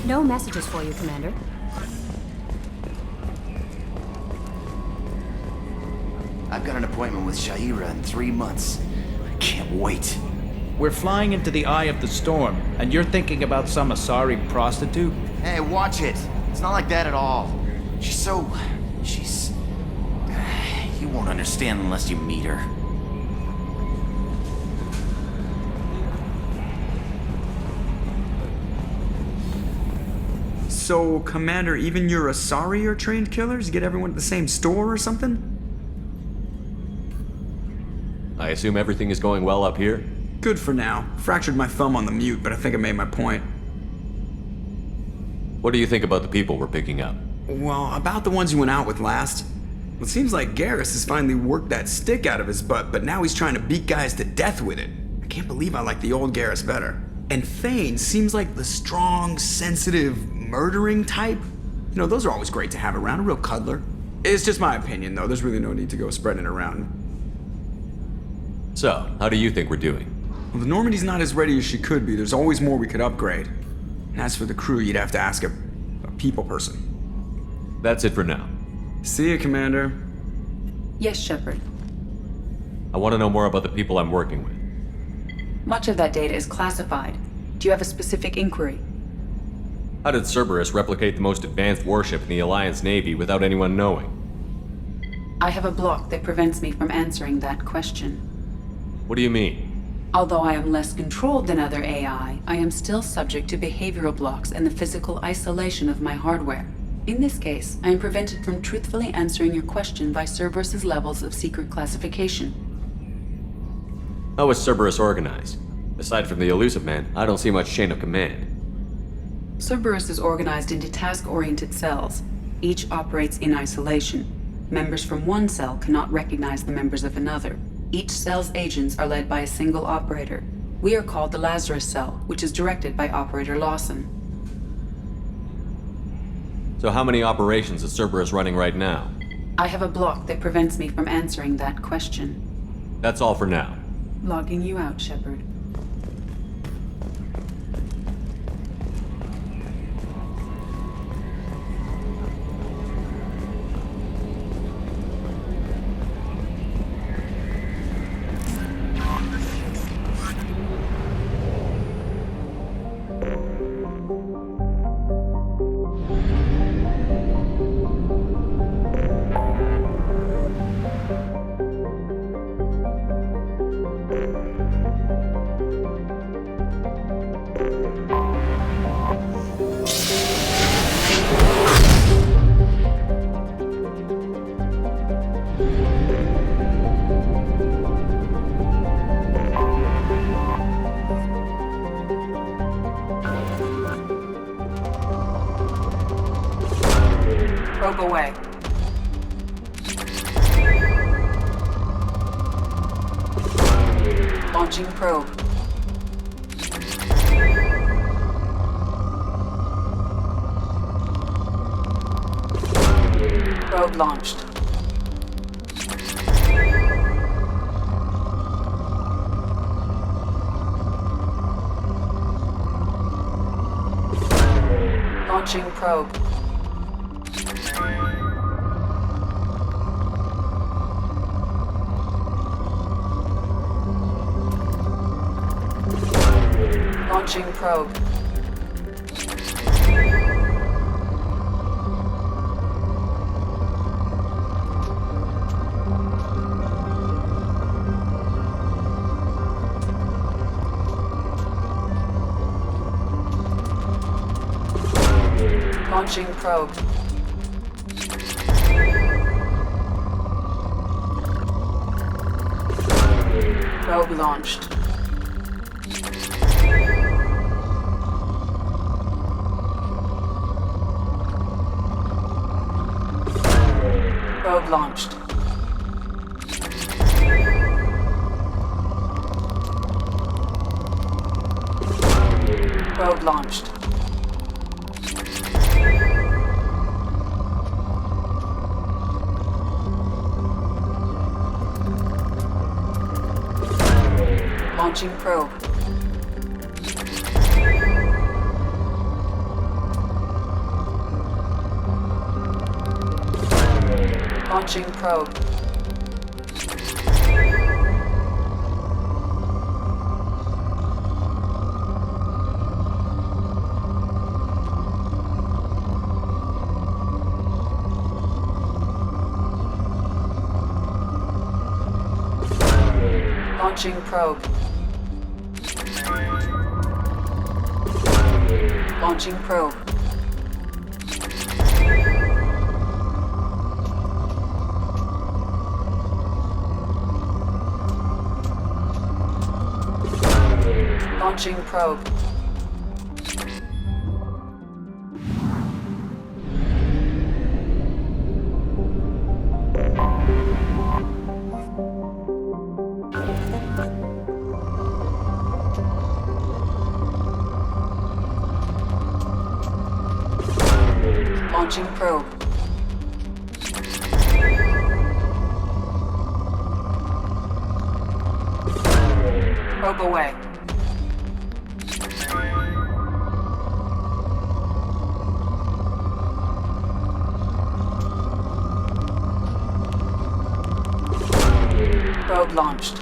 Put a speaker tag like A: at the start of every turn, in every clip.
A: No messages for you, Commander.
B: I've got an appointment with Shaira in 3 months. I can't wait.
C: We're flying into the eye of the storm, and you're thinking about some Asari prostitute?
B: Hey, watch it. It's not like that at all. She's... You won't understand unless you meet her.
D: So, Commander, even your Asari are trained killers? Get everyone at the same store or something?
E: I assume everything is going well up here?
D: Good for now. Fractured my thumb on the mute, but I think I made my point.
E: What do you think about the people we're picking up?
D: Well, about the ones you went out with last. It seems like Garrus has finally worked that stick out of his butt, but now he's trying to beat guys to death with it. I can't believe I like the old Garrus better. And Thane seems like the strong, sensitive, murdering type. You know, those are always great to have around, a real cuddler. It's just my opinion, though. There's really no need to go spreading it around.
E: So, how do you think we're doing?
D: Well, the Normandy's not as ready as she could be. There's always more we could upgrade. And as for the crew, you'd have to ask a people person.
E: That's it for now.
D: See you, Commander.
F: Yes, Shepard.
E: I want to know more about the people I'm working with.
F: Much of that data is classified. Do you have a specific inquiry?
E: How did Cerberus replicate the most advanced warship in the Alliance Navy without anyone knowing?
F: I have a block that prevents me from answering that question.
E: What do you mean?
F: Although I am less controlled than other AI, I am still subject to behavioral blocks and the physical isolation of my hardware. In this case, I am prevented from truthfully answering your question by Cerberus's levels of secret classification.
E: How is Cerberus organized? Aside from the Elusive Man, I don't see much chain of command.
F: Cerberus is organized into task-oriented cells. Each operates in isolation. Members from one cell cannot recognize the members of another. Each cell's agents are led by a single operator. We are called the Lazarus Cell, which is directed by Operator Lawson.
E: So how many operations is Cerberus running right now?
F: I have a block that prevents me from answering that question.
E: That's all for now.
F: Logging you out, Shepard. Probe away. Launching probe. Probe launched. Launching probe. Launching probe. Launching probe. Probe launched. Probe launched. Probe launched. Launching probe. Launching probe. Launching probe. Launching probe. Launching probe. Launching probe. Probe away. Probe launched.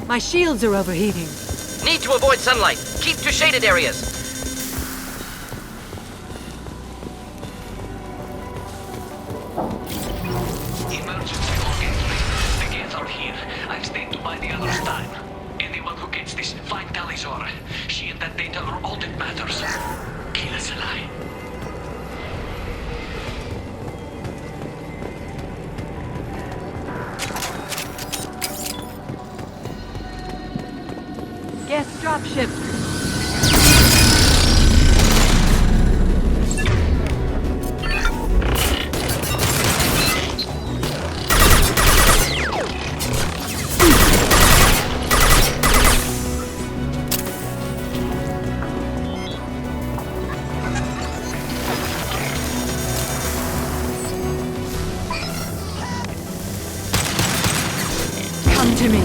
A: My shields are overheating.
G: Need to avoid sunlight. Keep to shaded areas.
H: Emergency login. The gates are here. I've stayed to buy the others time. Anyone who gets this, find Talizor. She and that data are all that matters. Kill us alive.
A: Gas dropship. Come to me.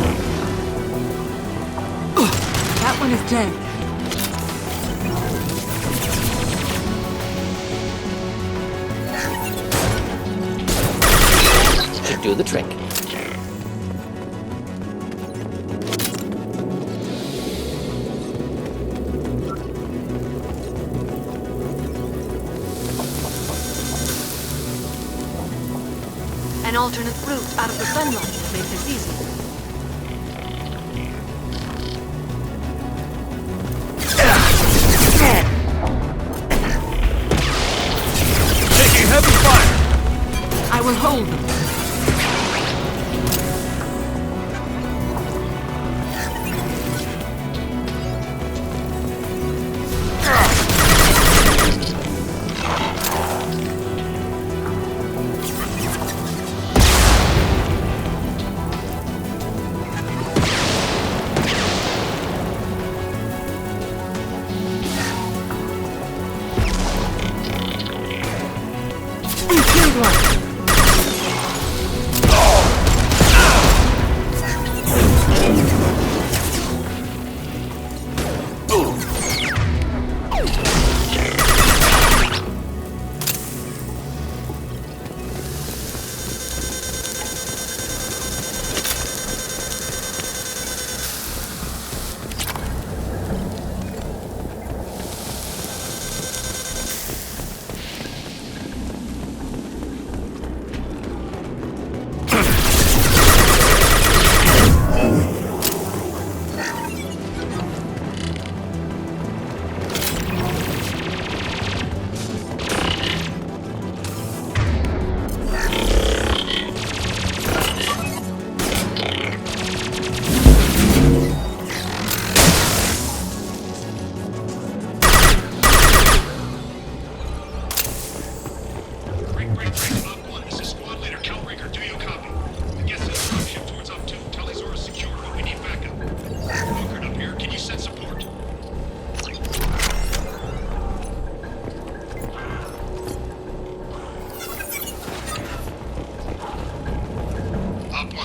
A: That one is dead.
G: Should do the trick.
A: An alternate route out of the sunlight to make this easier.
C: Taking heavy fire!
A: I will hold them. Kill Last one.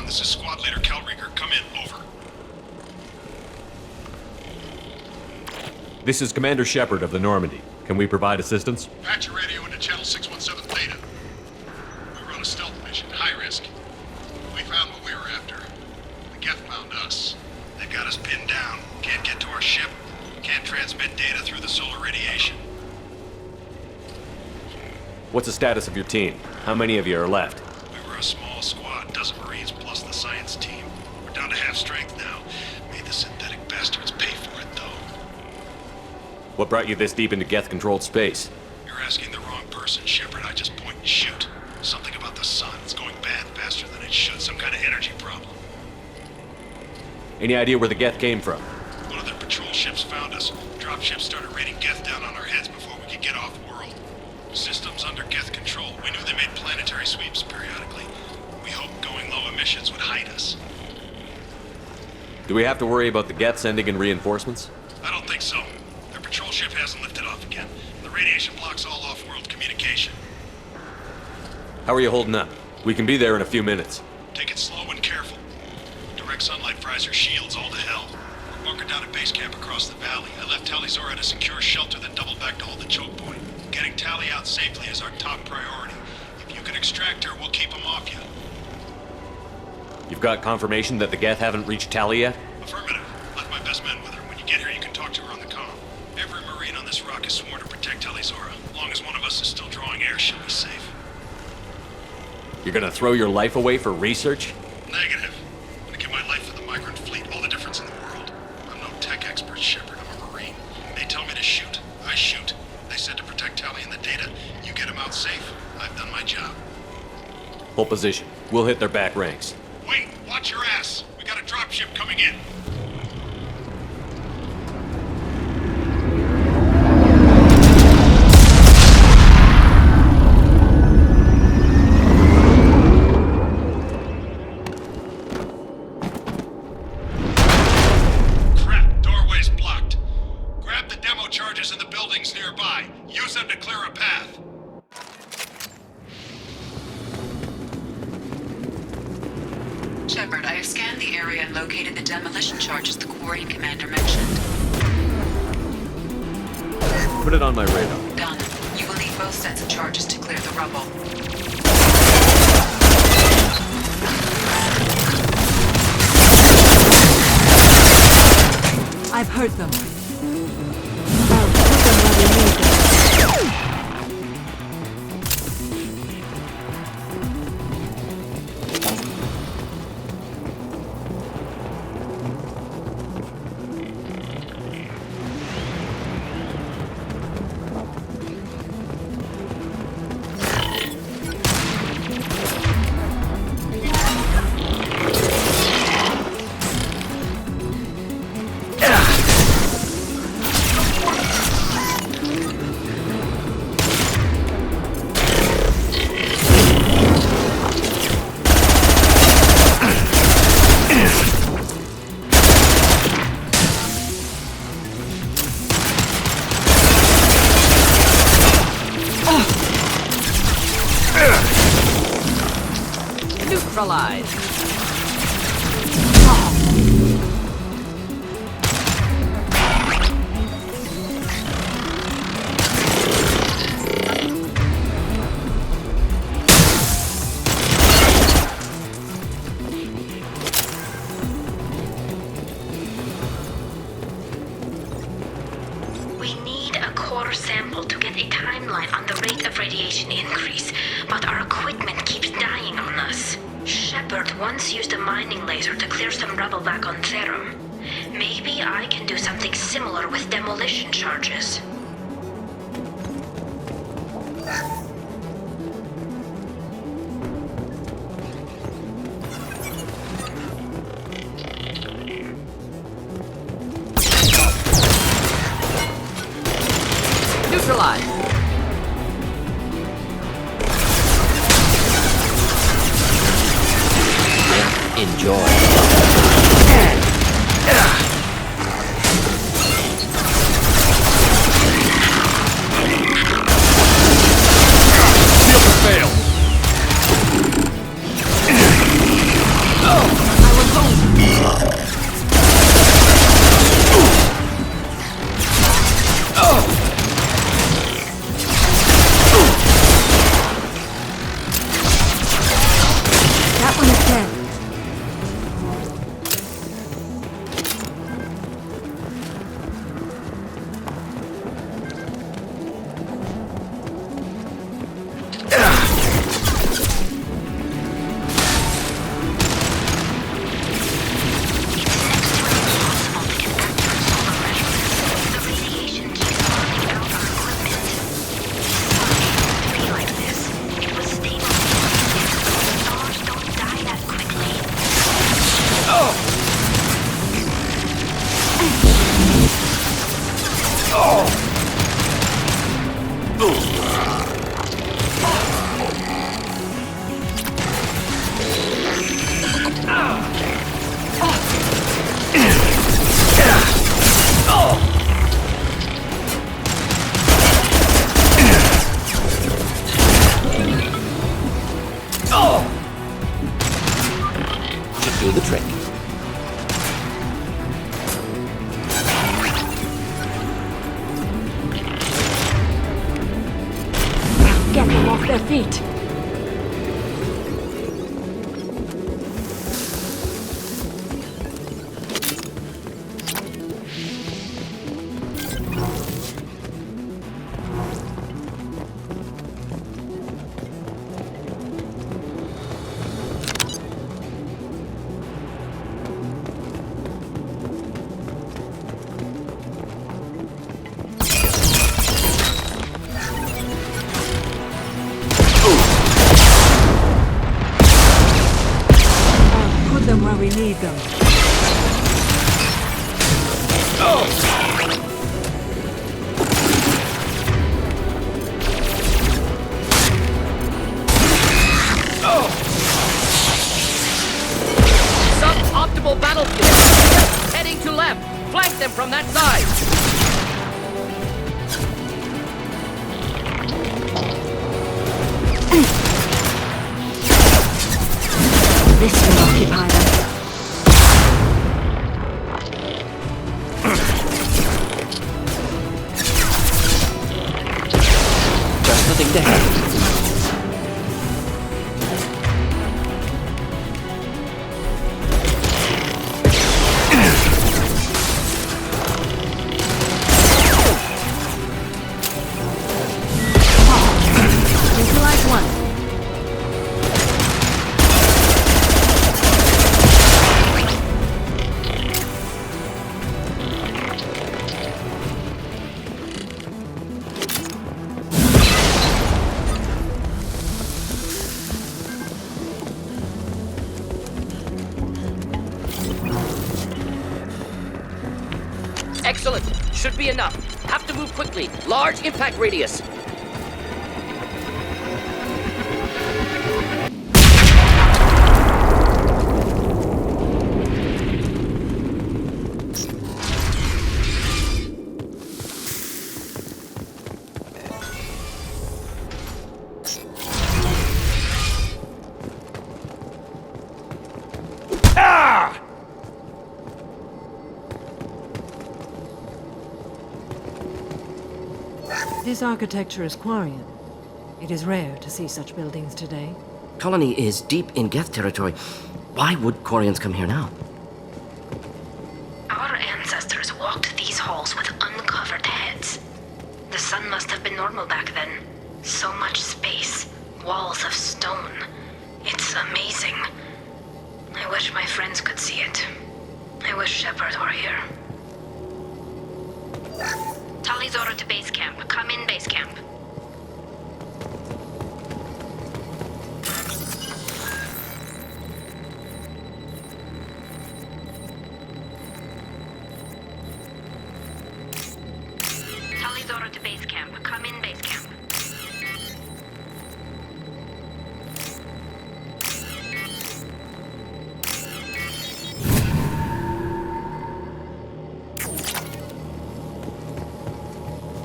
I: This is Squad Leader Calriker. Come in. Over.
E: This is Commander Shepard of the Normandy. Can we provide assistance?
I: Patch your radio into Channel 617 Theta. We run a stealth mission, high risk. We found what we were after. The Geth found us. They've got us pinned down. Can't get to our ship. Can't transmit data through the solar radiation.
E: What's the status of your team? How many of you are left?
I: We were a small squad, dozen Marines plus the science team. We're down to half strength now. Made the synthetic bastards pay for it, though.
E: What brought you this deep into Geth-controlled space?
I: You're asking the wrong person, Shepard. I just point and shoot. Something about the sun. It's going bad faster than it should. Some kind of energy problem.
E: Any idea where the Geth came from?
I: One of their patrol ships found us. Dropships started raining Geth down on our heads before we could get off-world. Systems under Geth control. We knew they made planetary sweeps periodically. We hoped going low emissions would hide us.
E: Do we have to worry about the Geth sending in reinforcements?
I: I don't think so. Their patrol ship hasn't lifted off again. The radiation blocks all off-world communication.
E: How are you holding up? We can be there in a few minutes.
I: Take it slow and careful. Direct sunlight fries our shields all to hell. We're bunkered down at base camp across the valley. I left Talizor at a secure shelter, then doubled back to hold the choke point. Getting Tally out safely is our top priority. If you can extract her, we'll keep them off you.
E: You've got confirmation that the Geth haven't reached Tally yet?
I: Affirmative. Left my best men with her. When you get here, you can talk to her on the comm. Every Marine on this rock is sworn to protect Talizora. As long as one of us is still drawing air, she'll be safe.
E: You're gonna throw your life away for research?
I: Negative. I'm gonna give my life for the migrant fleet, all the difference in the world. I'm no tech expert, Shepard. I'm a Marine. They tell me to shoot. I shoot. They said to protect Tally and the data. You get them out safe. I've done my job.
E: Hold position. We'll hit their back ranks.
I: Wait! Watch your ass! We got a dropship coming in! Crap! Doorway's blocked. Grab the demo charges in the buildings nearby. Use them to clear a path.
F: Shepard, I have scanned the area and located the demolition charges the quarry commander mentioned.
E: Put it on my radar.
F: Done. You will need both sets of charges to clear the rubble.
A: I've heard them. I'll put them where we need them.
G: neutralized.
J: We need a core sample to get a timeline on the rate of radiation increase, but our equipment keeps dying on us. Shepard once used a mining laser to clear some rubble back on Therum. Maybe I can do something similar with demolition charges.
G: Neutralized. Enjoy.
A: That one is dead.
G: Should do the trick.
A: Get them off their feet. Put them where we need them.
G: Suboptimal battlefield. Just heading to left. Flank them from that side.
A: This will occupy them.
G: Just nothing there.
A: Neutralize one.
G: Excellent. Should be enough. Have to move quickly. Large impact radius.
A: This architecture is Quarian. It is rare to see such buildings today.
G: Colony is deep in Geth territory. Why would Quarians come here now?
J: Our ancestors walked these halls with uncovered heads. The sun must have been normal back then. So much space, walls of stone. It's amazing. I wish my friends could see it. I wish Shepard were here. Talizora to base camp. Come in, base camp. Talizora to base camp. Come in, base camp.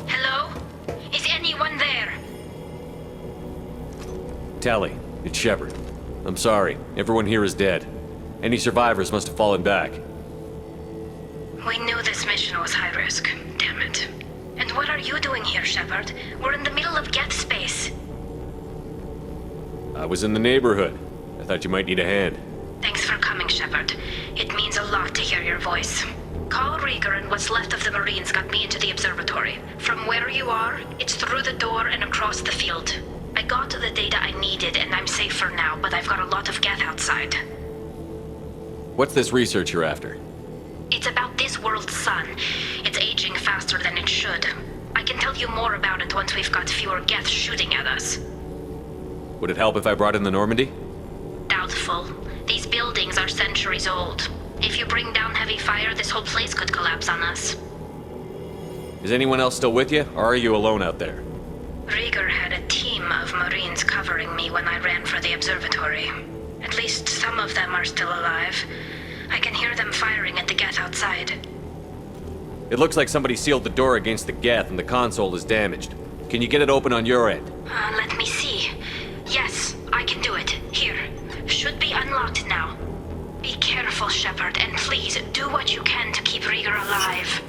J: Hello? Is anyone there?
E: Tally, it's Shepard. I'm sorry. Everyone here is dead. Any survivors must have fallen back.
J: We knew this mission was high risk. Damn it. And what are you doing here, Shepard? We're in the middle of Geth space.
E: I was in the neighborhood. I thought you might need a hand.
J: Thanks for coming, Shepard. It means a lot to hear your voice. Call Rieger and what's left of the Marines got me into the observatory. From where you are, it's through the door and across the field. I got the data I needed and I'm safe for now, but I've got a lot of Geth outside.
E: What's this research you're after?
J: It's about this world's sun. It's aging faster than it should. I can tell you more about it once we've got fewer Geth shooting at us.
E: Would it help if I brought in the Normandy?
J: Doubtful. These buildings are centuries old. If you bring down heavy fire, this whole place could collapse on us.
E: Is anyone else still with you, or are you alone out there?
J: Rieger had a team of Marines covering me when I ran for the observatory. At least some of them are still alive. I can hear them firing at the Geth outside.
E: It looks like somebody sealed the door against the Geth and the console is damaged. Can you get it open on your end?
J: Let me see. Yes, I can do it. Here. Should be unlocked now. Be careful, Shepard, and please do what you can to keep Rieger alive.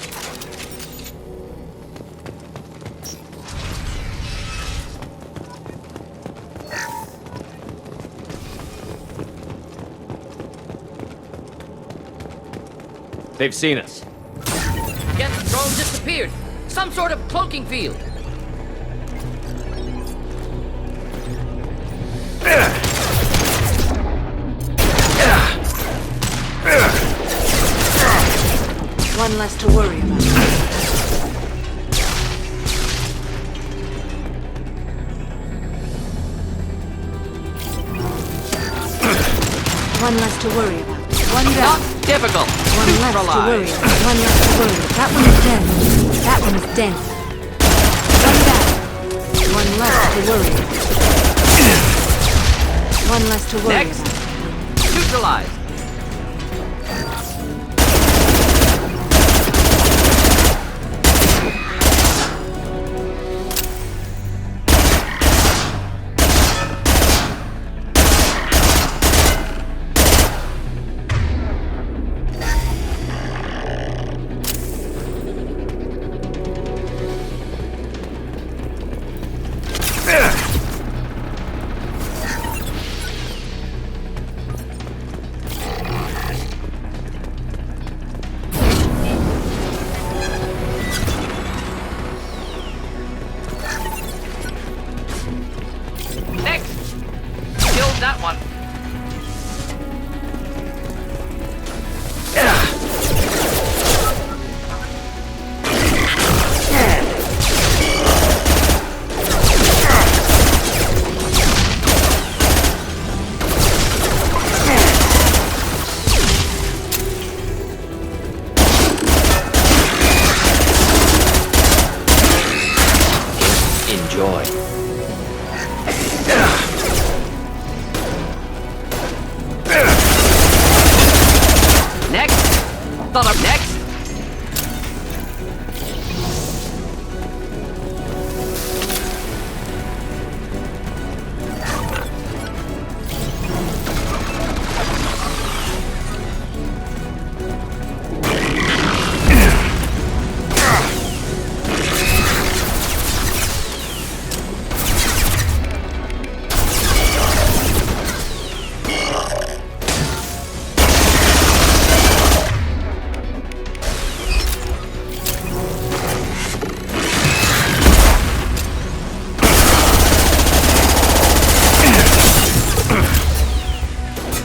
E: They've seen us.
G: Geth drone disappeared. Some sort of cloaking field.
A: One less to worry about. One less to worry about. One down.
G: Not difficult.
A: One less to worry about. One less to worry about. That one is dead. That one is dead. One down. One less to worry about. One less to worry
G: Next.
A: about.
G: Neutralized. That one. Enjoy.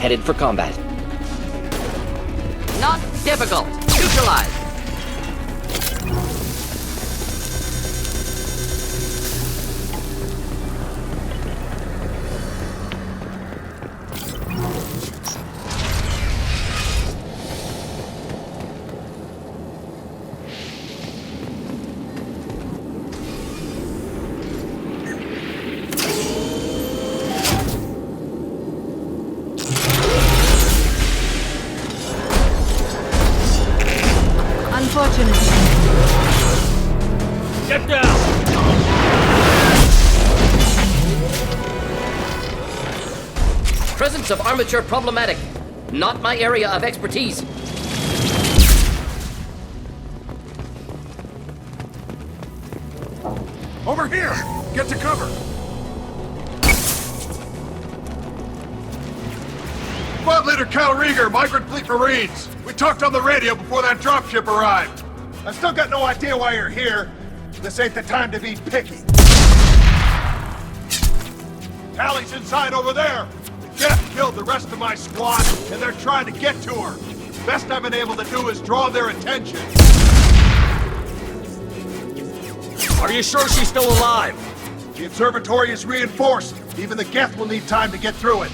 G: Headed for combat. Not difficult. Neutralize.
A: Unfortunately.
G: Get down! Presence of armature problematic. Not my area of expertise.
I: Over here! Get to cover! Squad Leader Cal Rieger, Migrant Fleet Marines. We talked on the radio before that dropship arrived. I still got no idea why you're here. This ain't the time to be picky. Tally's inside over there. Jeff killed the rest of my squad, and they're trying to get to her. Best I've been able to do is draw their attention.
E: Are you sure she's still alive?
I: The observatory is reinforced. Even the Geth will need time to get through it.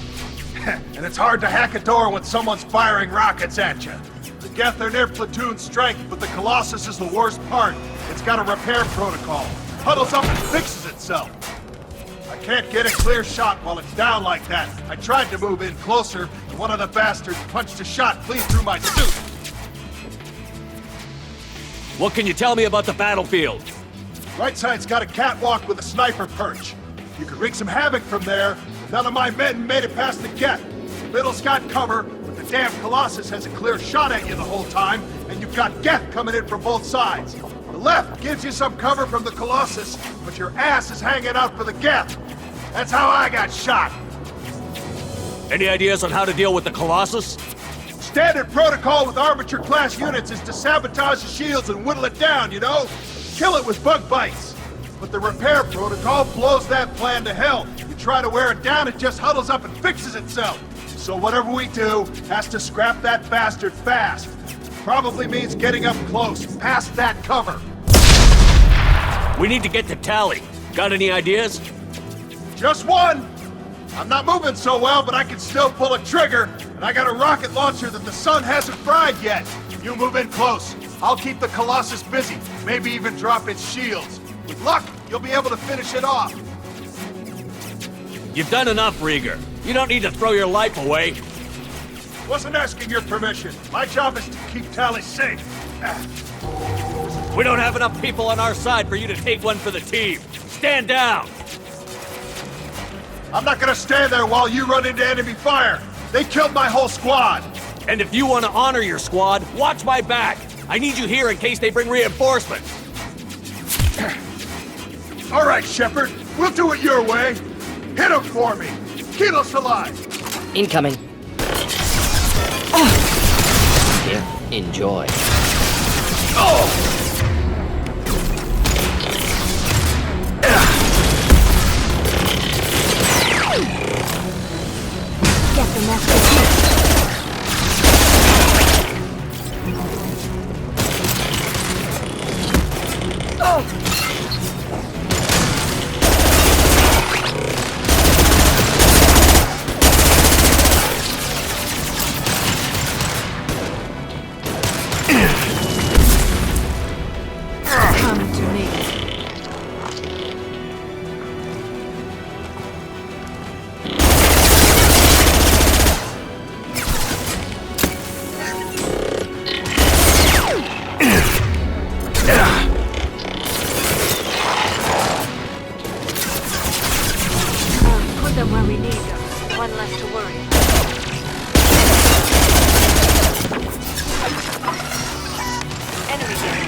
I: And it's hard to hack a door when someone's firing rockets at you. The Geth are near platoon strength, but the Colossus is the worst part. It's got a repair protocol. Huddles up and fixes itself. I can't get a clear shot while it's down like that. I tried to move in closer, and one of the bastards punched a shot clean through my suit.
E: What can you tell me about the battlefield?
I: Right side's got a catwalk with a sniper perch. You could wreak some havoc from there. None of my men made it past the Geth. Middle's got cover, but the damn Colossus has a clear shot at you the whole time, and you've got Geth coming in from both sides. The left gives you some cover from the Colossus, but your ass is hanging out for the Geth. That's how I got shot.
E: Any ideas on how to deal with the Colossus?
I: Standard protocol with armature-class units is to sabotage the shields and whittle it down, you know? Kill it with bug bites. But the repair protocol blows that plan to hell. You try to wear it down, it just huddles up and fixes itself. So whatever we do has to scrap that bastard fast. Probably means getting up close, past that cover.
E: We need to get to Tally. Got any ideas?
I: Just one! I'm not moving so well, but I can still pull a trigger, and I got a rocket launcher that the sun hasn't fried yet. You move in close. I'll keep the Colossus busy, maybe even drop its shields. With luck, you'll be able to finish it off.
E: You've done enough, Rieger. You don't need to throw your life away.
I: Wasn't asking your permission. My job is to keep Tally safe.
E: We don't have enough people on our side for you to take one for the team. Stand down!
I: I'm not gonna stand there while you run into enemy fire. They killed my whole squad.
E: And if you want to honor your squad, watch my back. I need you here in case they bring reinforcements.
I: All right, Shepard. We'll do it your way. Hit him for me. Kilos alive.
G: Incoming. Here, enjoy.
A: Get the master key. Come to me. Put them where we need them. One less to worry about. Enemy there.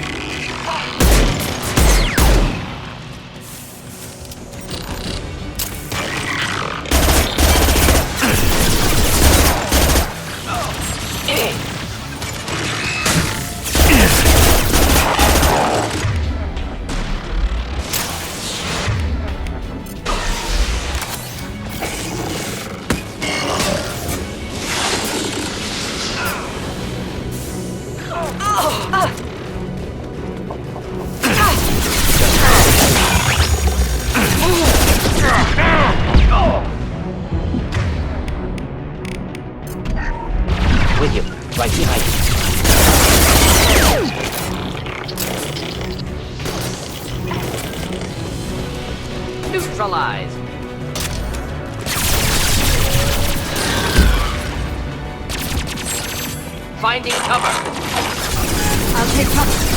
G: Right behind you. Neutralized. Finding cover.
A: I'll take cover.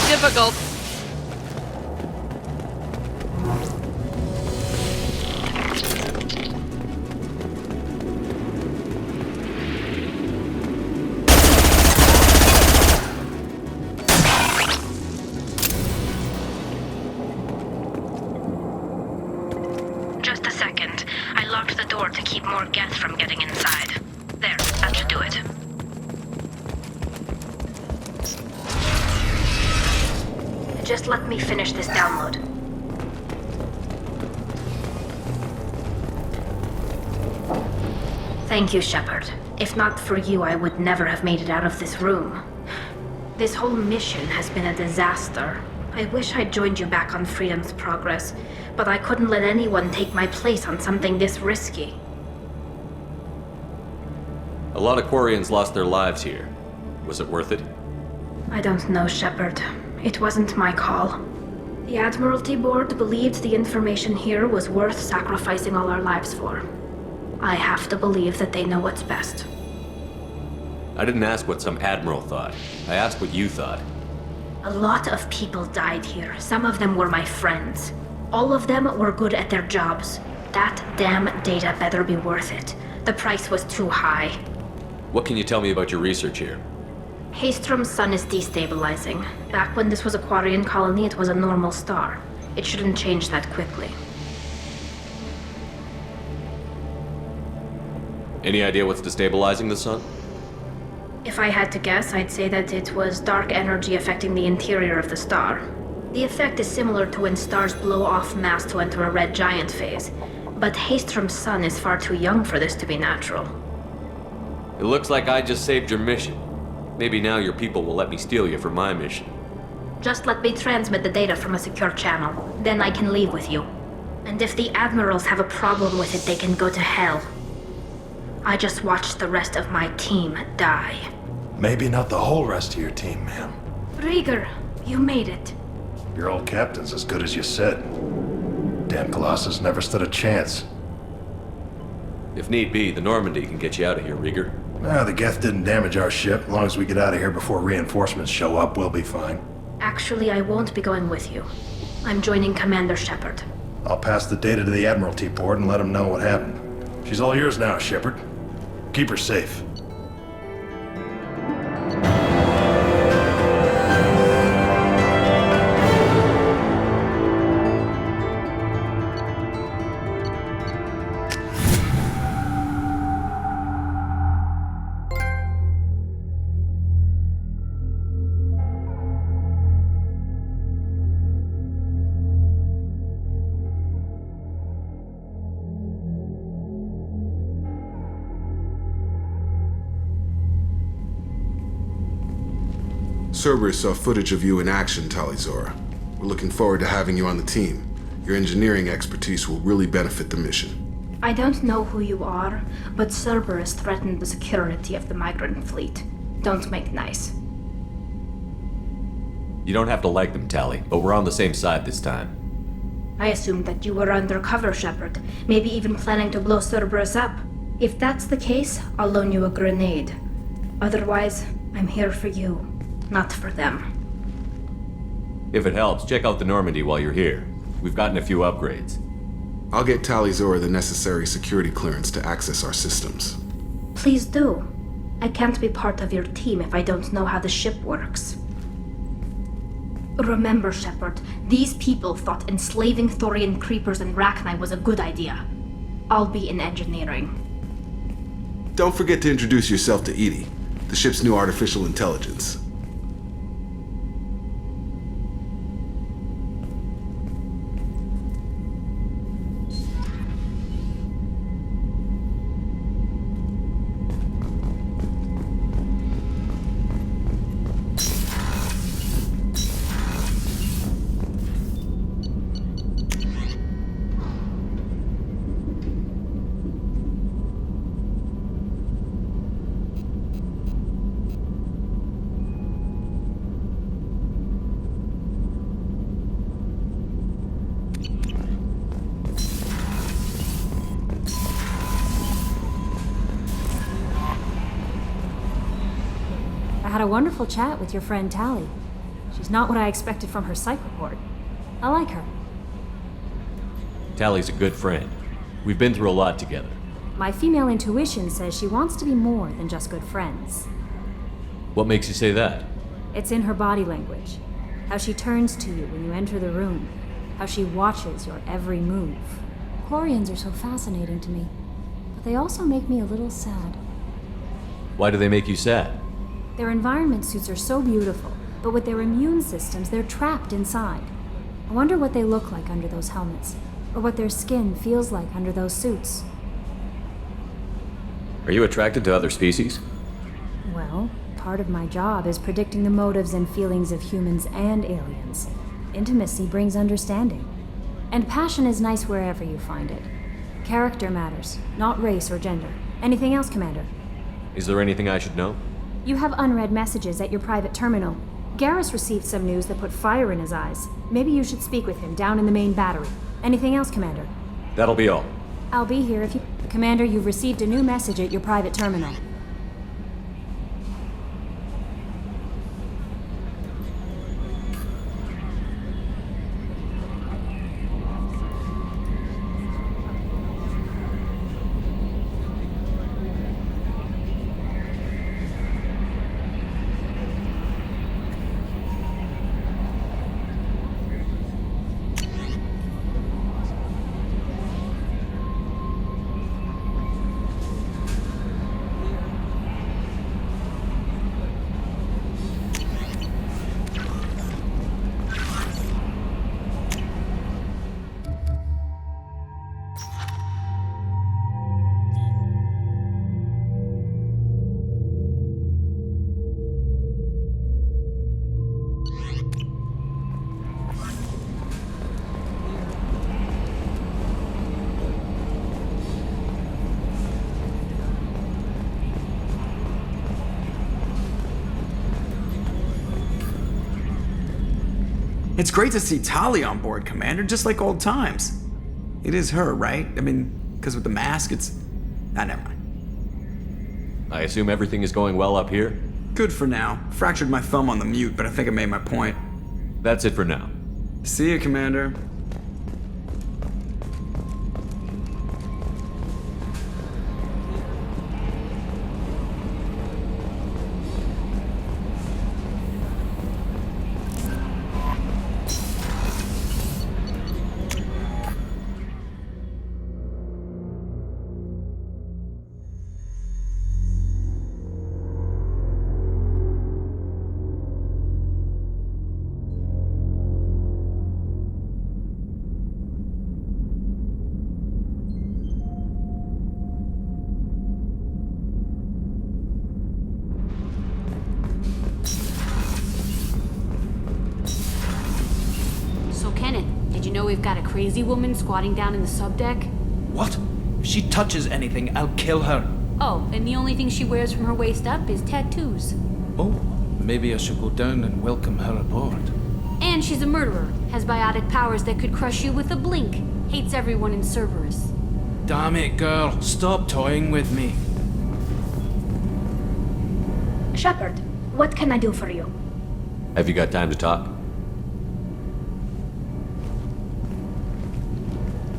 G: Difficult.
J: Just a second. I locked the door to keep more Geth from getting inside. There, that should do it. Just let me finish this download. Thank you, Shepard. If not for you, I would never have made it out of this room. This whole mission has been a disaster. I wish I'd joined you back on Freedom's Progress, but I couldn't let anyone take my place on something this risky.
E: A lot of Quarians lost their lives here. Was it worth it?
J: I don't know, Shepard. It wasn't my call. The Admiralty Board believed the information here was worth sacrificing all our lives for. I have to believe that they know what's best.
E: I didn't ask what some admiral thought. I asked what you thought.
J: A lot of people died here. Some of them were my friends. All of them were good at their jobs. That damn data better be worth it. The price was too high.
E: What can you tell me about your research here?
J: Haystrom's sun is destabilizing. Back when this was a Quarian colony, it was a normal star. It shouldn't change that quickly.
E: Any idea what's destabilizing the sun?
J: If I had to guess, I'd say that it was dark energy affecting the interior of the star. The effect is similar to when stars blow off mass to enter a red giant phase. But Haystrom's sun is far too young for this to be natural.
E: It looks like I just saved your mission. Maybe now your people will let me steal you for my mission.
J: Just let me transmit the data from a secure channel. Then I can leave with you. And if the Admirals have a problem with it, they can go to hell. I just watched the rest of my team die.
I: Maybe not the whole rest of your team, ma'am.
J: Rieger, you made it.
I: Your old captain's as good as you said. Damn Colossus never stood a chance.
E: If need be, the Normandy can get you out of here, Rieger.
I: The Geth didn't damage our ship. As long as we get out of here before reinforcements show up, we'll be fine.
J: Actually, I won't be going with you. I'm joining Commander Shepard.
I: I'll pass the data to the Admiralty Board and let them know what happened. She's all yours now, Shepard. Keep her safe.
K: Cerberus saw footage of you in action, Talizora. We're looking forward to having you on the team. Your engineering expertise will really benefit the mission.
J: I don't know who you are, but Cerberus threatened the security of the migrant fleet. Don't make nice.
E: You don't have to like them, Tally, but we're on the same side this time.
J: I assumed that you were undercover, Shepard. Maybe even planning to blow Cerberus up. If that's the case, I'll loan you a grenade. Otherwise, I'm here for you, not for them.
E: If it helps, check out the Normandy while you're here. We've gotten a few upgrades.
K: I'll get Talizora the necessary security clearance to access our systems.
J: Please do. I can't be part of your team if I don't know how the ship works.
L: Remember, Shepard, these people thought enslaving Thorian creepers and Rachni was a good idea. I'll be in engineering.
K: Don't forget to introduce yourself to Edie, the ship's new artificial intelligence.
A: I had a wonderful chat with your friend Tally. She's not what I expected from her psych report. I like her.
E: Tally's a good friend. We've been through a lot together.
A: My female intuition says she wants to be more than just good friends.
E: What makes you say that?
A: It's in her body language. How she turns to you when you enter the room. How she watches your every move. Quarians are so fascinating to me, but they also make me a little sad.
E: Why do they make you sad?
A: Their environment suits are so beautiful, but with their immune systems, they're trapped inside. I wonder what they look like under those helmets, or what their skin feels like under those suits.
E: Are you attracted to other species?
A: Well, part of my job is predicting the motives and feelings of humans and aliens. Intimacy brings understanding. And passion is nice wherever you find it. Character matters, not race or gender. Anything else, Commander?
E: Is there anything I should know?
A: You have unread messages at your private terminal. Garrus received some news that put fire in his eyes. Maybe you should speak with him down in the main battery. Anything else, Commander?
E: That'll be all.
A: I'll be here if you... Commander, you've received a new message at your private terminal.
D: It's great to see Tali on board, Commander, just like old times. It is her, right? I mean, because with the mask, it's... never mind.
E: I assume everything is going well up here?
D: Good for now. Fractured my thumb on the mute, but I think I made my point.
E: That's it for now.
D: See you, Commander.
M: We've got a crazy woman squatting down in the subdeck?
C: What? If she touches anything, I'll kill her.
M: Oh, and the only thing she wears from her waist up is tattoos.
C: Oh, maybe I should go down and welcome her aboard.
M: And she's a murderer, has biotic powers that could crush you with a blink, hates everyone in Cerberus.
C: Damn it, girl. Stop toying with me.
L: Shepard, what can I do for you?
E: Have you got time to talk?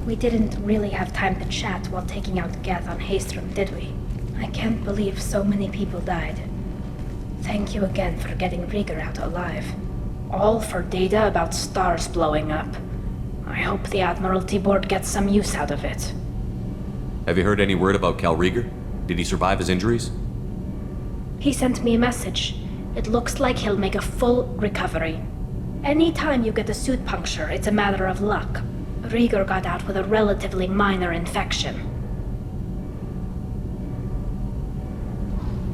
L: We didn't really have time to chat while taking out Geth on Haestrom, did we? I can't believe so many people died. Thank you again for getting Rieger out alive. All for data about stars blowing up. I hope the Admiralty Board gets some use out of it.
E: Have you heard any word about Cal Rieger? Did he survive his injuries?
L: He sent me a message. It looks like he'll make a full recovery. Anytime you get a suit puncture, it's a matter of luck. Rieger got out with a relatively minor infection.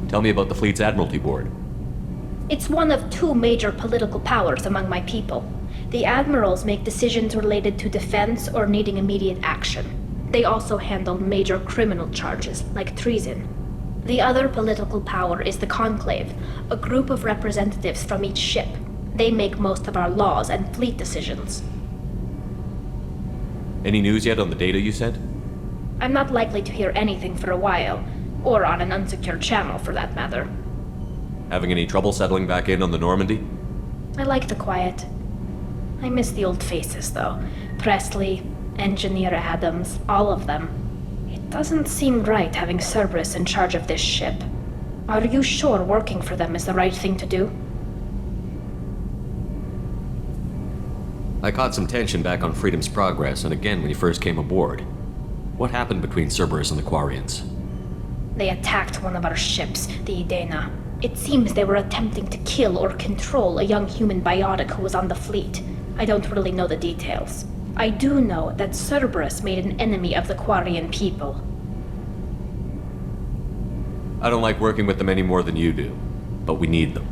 E: Tell me about the fleet's Admiralty Board.
L: It's one of two major political powers among my people. The admirals make decisions related to defense or needing immediate action. They also handle major criminal charges, like treason. The other political power is the Conclave, a group of representatives from each ship. They make most of our laws and fleet decisions.
E: Any news yet on the data you sent?
L: I'm not likely to hear anything for a while, or on an unsecured channel for that matter.
E: Having any trouble settling back in on the Normandy?
L: I like the quiet. I miss the old faces, though. Presley, Engineer Adams, all of them. It doesn't seem right having Cerberus in charge of this ship. Are you sure working for them is the right thing to do?
E: I caught some tension back on Freedom's Progress and again when you first came aboard. What happened between Cerberus and the Quarians?
L: They attacked one of our ships, the Idena. It seems they were attempting to kill or control a young human biotic who was on the fleet. I don't really know the details. I do know that Cerberus made an enemy of the Quarian people.
E: I don't like working with them any more than you do, but we need them.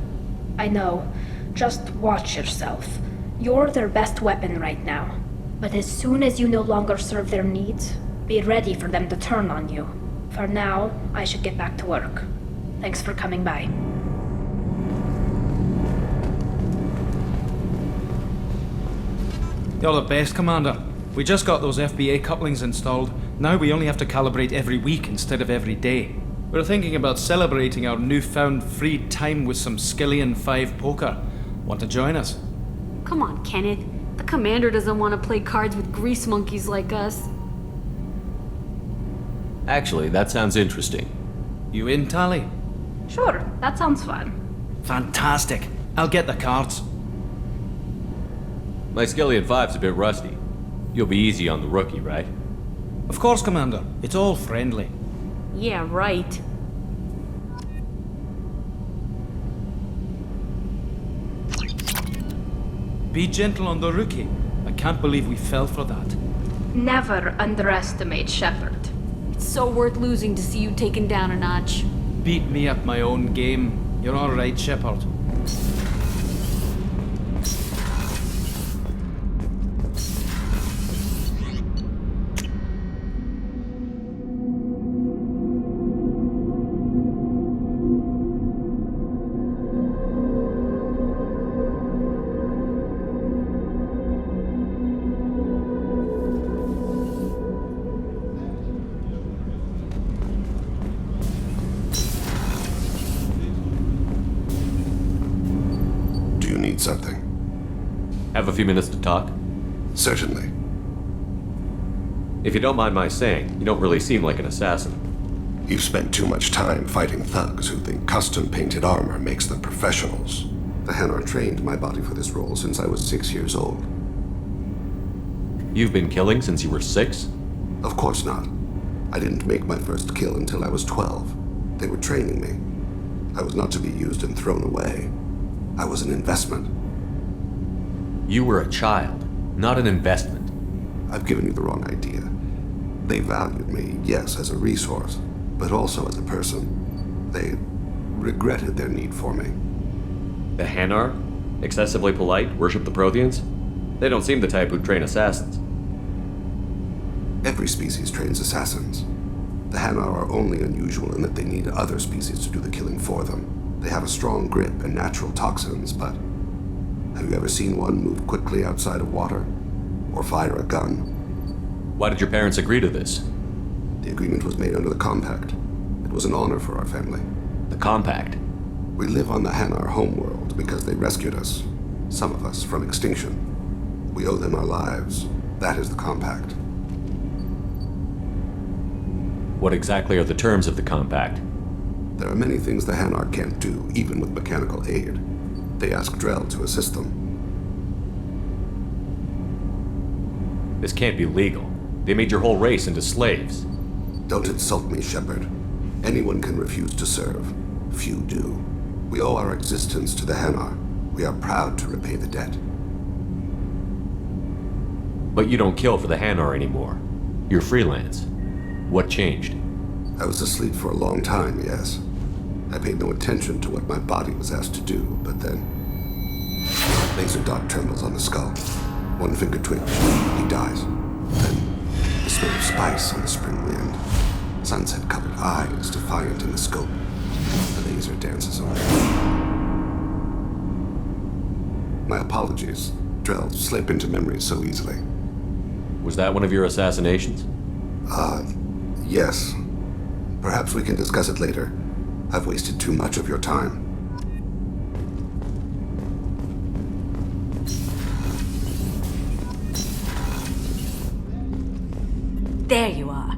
L: I know. Just watch yourself. You're their best weapon right now. But as soon as you no longer serve their needs, be ready for them to turn on you. For now, I should get back to work. Thanks for coming by.
N: You're the best, Commander. We just got those FBA couplings installed. Now we only have to calibrate every week instead of every day. We're thinking about celebrating our newfound free time with some Skillian 5 poker. Want to join us?
M: Come on, Kenneth. The commander doesn't want to play cards with grease monkeys like us.
E: Actually, that sounds interesting.
N: You in, Tally?
L: Sure, that sounds fun.
N: Fantastic. I'll get the cards.
E: My Skillian 5's a bit rusty. You'll be easy on the rookie, right?
N: Of course, Commander. It's all friendly.
M: Yeah, right.
N: Be gentle on the rookie. I can't believe we fell for that.
L: Never underestimate Shepard.
M: It's so worth losing to see you taken down a notch.
N: Beat me at my own game. You're all right, Shepard.
K: Something.
E: Have a few minutes to talk?
K: Certainly.
E: If you don't mind my saying, you don't really seem like an assassin.
K: You've spent too much time fighting thugs who think custom-painted armor makes them professionals. The Hanar trained my body for this role since I was 6 years old.
E: You've been killing since you were 6?
K: Of course not. I didn't make my first kill until I was 12. They were training me. I was not to be used and thrown away. I was an investment.
E: You were a child, not an investment.
K: I've given you the wrong idea. They valued me, yes, as a resource, but also as a person. They regretted their need for me.
E: The Hanar? Excessively polite, worship the Protheans? They don't seem the type who'd train assassins.
K: Every species trains assassins. The Hanar are only unusual in that they need other species to do the killing for them. They have a strong grip and natural toxins, but have you ever seen one move quickly outside of water? Or fire a gun?
E: Why did your parents agree to this?
K: The agreement was made under the Compact. It was an honor for our family.
E: The Compact?
K: We live on the Hanar homeworld because they rescued us. Some of us from extinction. We owe them our lives. That is the Compact.
E: What exactly are the terms of the Compact?
K: There are many things the Hanar can't do, even with mechanical aid. They ask Drell to assist them.
E: This can't be legal. They made your whole race into slaves.
K: Don't insult me, Shepard. Anyone can refuse to serve. Few do. We owe our existence to the Hanar. We are proud to repay the debt.
E: But you don't kill for the Hanar anymore. You're freelance. What changed?
K: I was asleep for a long time, yes. I paid no attention to what my body was asked to do, but then... Laser dot trembles on the skull. One finger twitch. He dies. Then, the smell of spice on the spring wind. Sunset-colored eyes defiant in the scope. The laser dances away. My apologies. Drell slip into memory so easily.
E: Was that one of your assassinations?
K: Yes. Perhaps we can discuss it later. I've wasted too much of your time.
O: There you are.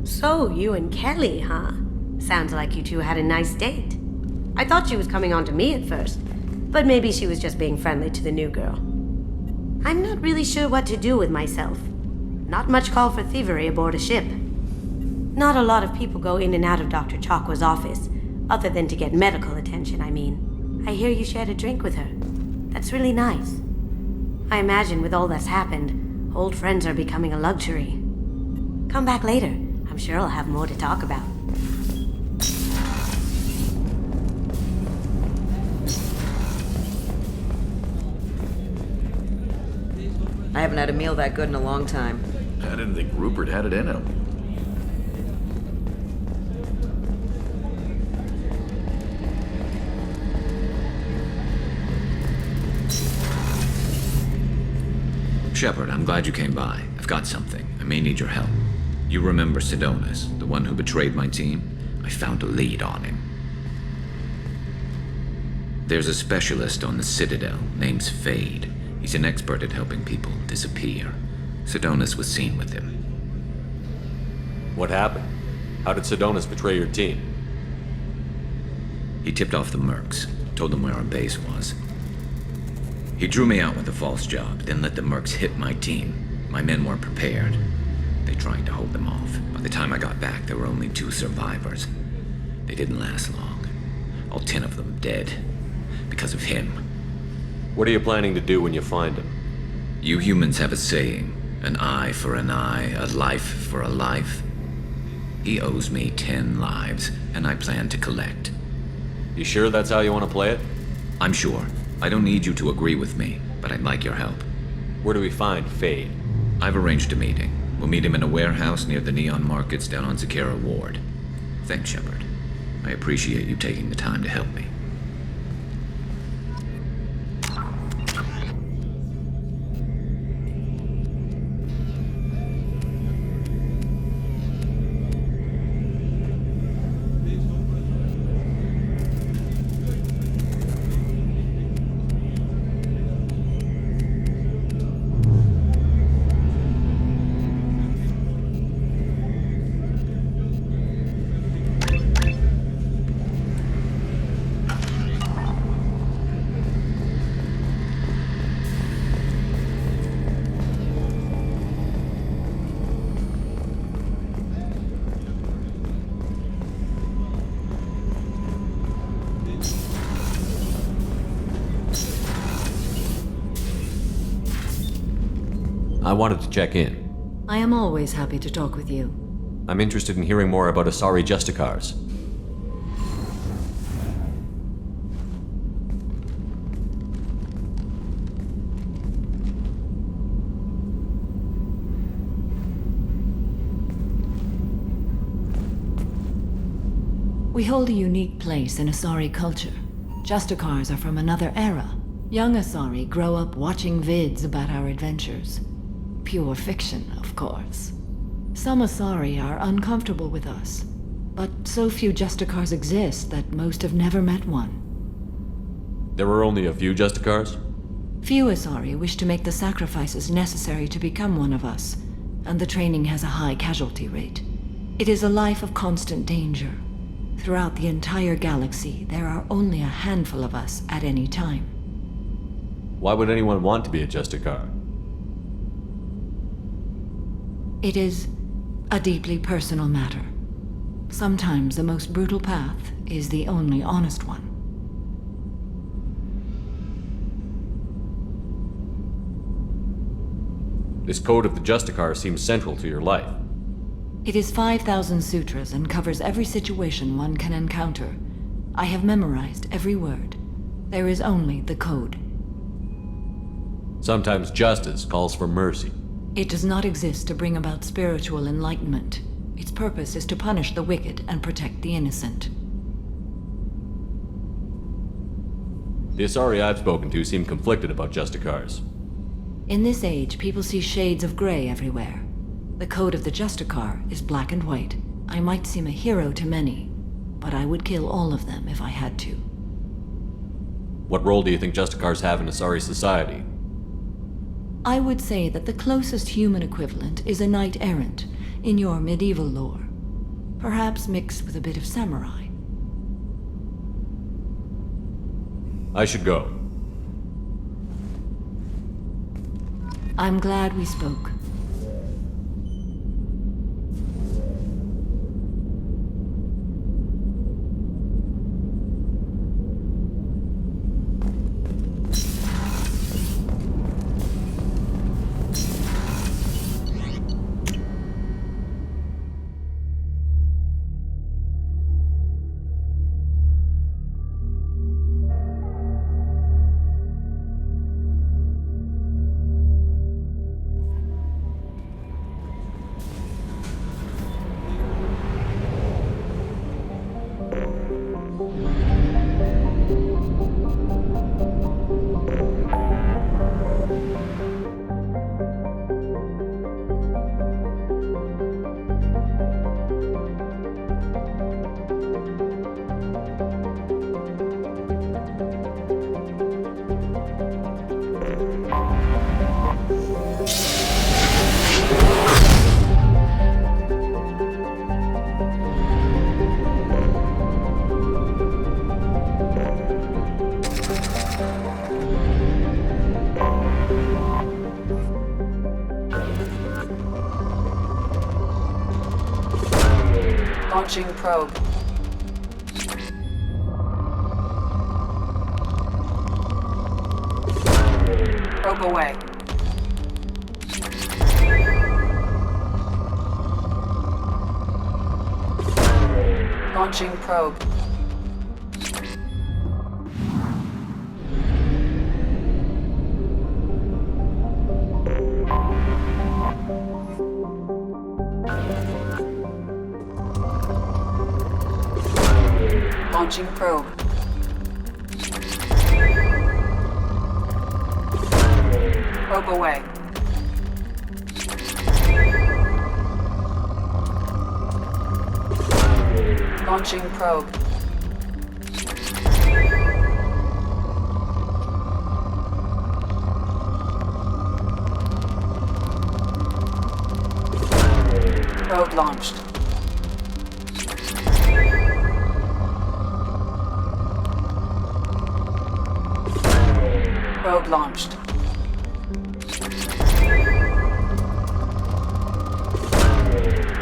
O: So, you and Kelly, huh? Sounds like you two had a nice date. I thought she was coming on to me at first, but maybe she was just being friendly to the new girl. I'm not really sure what to do with myself. Not much call for thievery aboard a ship. Not a lot of people go in and out of Dr. Chakwa's office, other than to get medical attention, I mean. I hear you shared a drink with her. That's really nice. I imagine with all that's happened, old friends are becoming a luxury. Come back later. I'm sure I'll have more to talk about.
P: I haven't had a meal that good in a long time.
Q: I didn't think Rupert had it in him.
R: Shepard, I'm glad you came by. I've got something. I may need your help. You remember Sidonis, the one who betrayed my team? I found a lead on him. There's a specialist on the Citadel, name's Fade. He's an expert at helping people disappear. Sidonis was seen with him.
E: What happened? How did Sidonis betray your team?
R: He tipped off the mercs, told them where our base was. He drew me out with a false job, then let the mercs hit my team. My men weren't prepared. They tried to hold them off. By the time I got back, there were only 2 survivors. They didn't last long. All 10 of them dead. Because of him.
E: What are you planning to do when you find him?
R: You humans have a saying, an eye for an eye, a life for a life. He owes me 10 lives, and I plan to collect.
E: You sure that's how you want to play it?
R: I'm sure. I don't need you to agree with me, but I'd like your help.
E: Where do we find Fade?
R: I've arranged a meeting. We'll meet him in a warehouse near the Neon Markets down on Zakera Ward. Thanks, Shepard. I appreciate you taking the time to help me.
E: I wanted to check in.
S: I am always happy to talk with you.
E: I'm interested in hearing more about Asari Justicars.
S: We hold a unique place in Asari culture. Justicars are from another era. Young Asari grow up watching vids about our adventures. Pure fiction, of course. Some Asari are uncomfortable with us, but so few Justicars exist that most have never met one.
E: There were only a few Justicars?
S: Few Asari wish to make the sacrifices necessary to become one of us, and the training has a high casualty rate. It is a life of constant danger. Throughout the entire galaxy, there are only a handful of us at any time.
E: Why would anyone want to be a Justicar?
S: It is a deeply personal matter. Sometimes the most brutal path is the only honest one.
E: This code of the Justicar seems central to your life.
S: It is 5,000 sutras and covers every situation one can encounter. I have memorized every word. There is only the code.
E: Sometimes justice calls for mercy.
S: It does not exist to bring about spiritual enlightenment. Its purpose is to punish the wicked and protect the innocent.
E: The Asari I've spoken to seem conflicted about Justicars.
S: In this age, people see shades of gray everywhere. The code of the Justicar is black and white. I might seem a hero to many, but I would kill all of them if I had to.
E: What role do you think Justicars have in Asari society?
S: I would say that the closest human equivalent is a knight-errant in your medieval lore. Perhaps mixed with a bit of samurai.
E: I should go.
S: I'm glad we spoke.
F: Launching probe. Probe away. Launching probe. Launching probe. Probe away. Launching probe. Probe launched. Probe launched.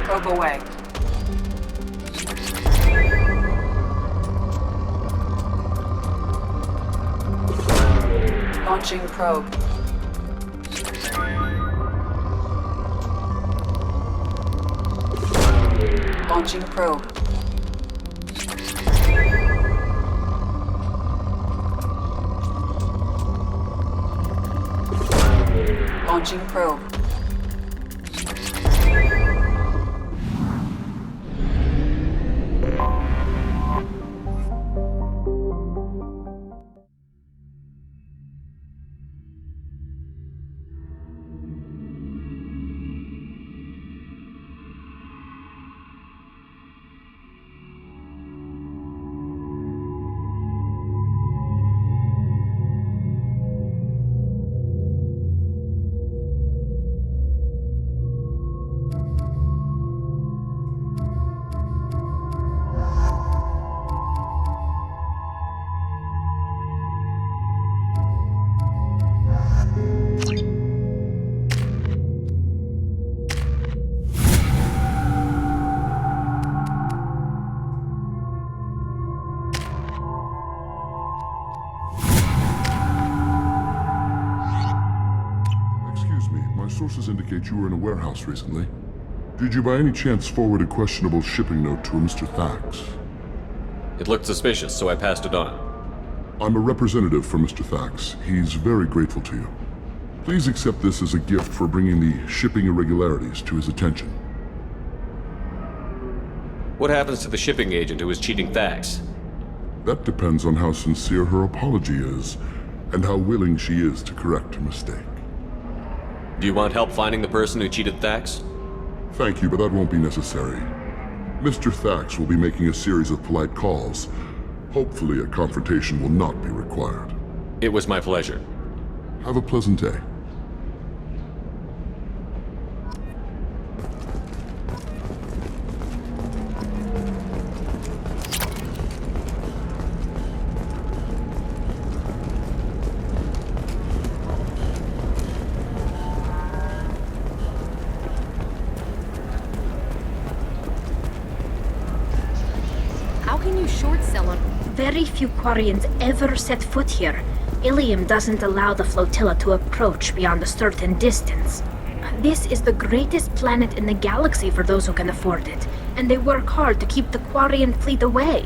F: Probe away. Launching probe. Launching probe. Launching probe.
T: sources indicate you were in a warehouse recently. Did you by any chance forward a questionable shipping note to a Mr. Thax?
E: It looked suspicious, so I passed it on.
T: I'm a representative for Mr. Thax. He's very grateful to you. Please accept this as a gift for bringing the shipping irregularities to his attention.
E: What happens to the shipping agent who was cheating Thax?
T: That depends on how sincere her apology is, and how willing she is to correct her mistake.
E: Do you want help finding the person who cheated Thax?
T: Thank you, but that won't be necessary. Mr. Thax will be making a series of polite calls. Hopefully a confrontation will not be required.
E: It was my pleasure.
T: Have a pleasant day.
M: How can you short sell on...
L: Very few Quarians ever set foot here. Ilium doesn't allow the flotilla to approach beyond a certain distance. This is the greatest planet in the galaxy for those who can afford it, and they work hard to keep the Quarian fleet away.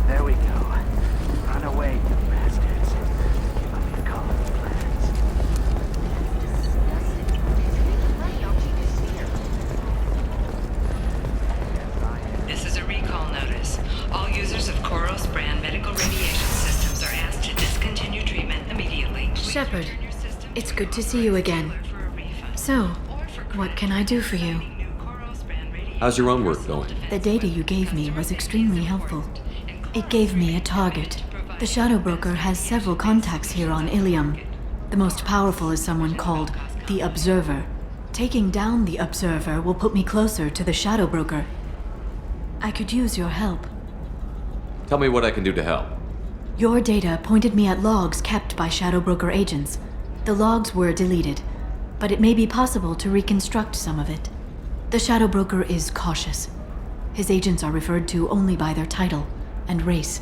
U: There we go. Run away, you bastards. Let me call the plans.
V: This is a recall notice. All users of Koros brand medical radiation systems are asked to discontinue treatment immediately.
W: Shepard, it's good to see you again. So, what can I do for you?
E: How's your own work going?
W: The data you gave me was extremely helpful. It gave me a target. The Shadow Broker has several contacts here on Ilium. The most powerful is someone called the Observer. Taking down the Observer will put me closer to the Shadow Broker. I could use your help.
E: Tell me what I can do to help.
W: Your data pointed me at logs kept by Shadow Broker agents. The logs were deleted, but it may be possible to reconstruct some of it. The Shadow Broker is cautious. His agents are referred to only by their title and race.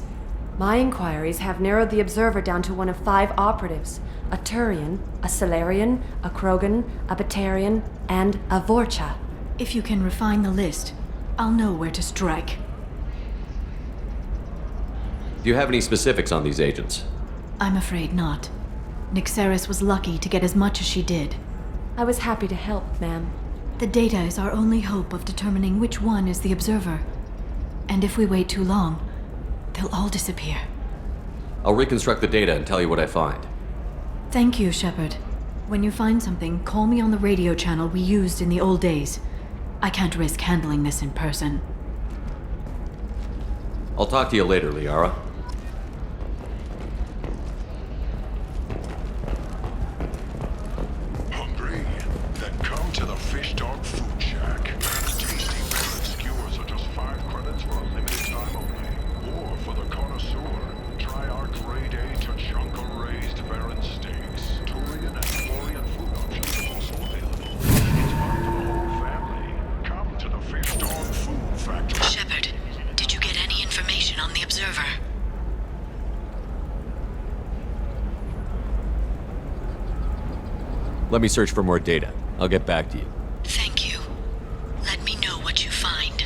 X: My inquiries have narrowed the Observer down to one of 5 operatives: a Turian, a Solarian, a Krogan, a Batarian, and a Vorcha.
W: If you can refine the list, I'll know where to strike.
E: Do you have any specifics on these agents?
W: I'm afraid not. Nyxeris was lucky to get as much as she did.
X: I was happy to help, ma'am.
W: The data is our only hope of determining which one is the Observer. And if we wait too long, they'll all disappear.
E: I'll reconstruct the data and tell you what I find.
W: Thank you, Shepard. When you find something, call me on the radio channel we used in the old days. I can't risk handling this in person.
E: I'll talk to you later, Liara.
I: Hungry? Then come to the Fish Dog Food Shack. Tasty bear and skewers are just 5 credits for a limited time only. Or for the connoisseur, try our grade A Tachanka raised Baron steaks. Turian and Florian food options also available. It's fun for the whole family. Come to the Fish Dog Food Factory.
W: Shepard, did you get any information on the Observer?
E: Let me search for more data. I'll get back to you.
W: Thank you. Let me know what you find.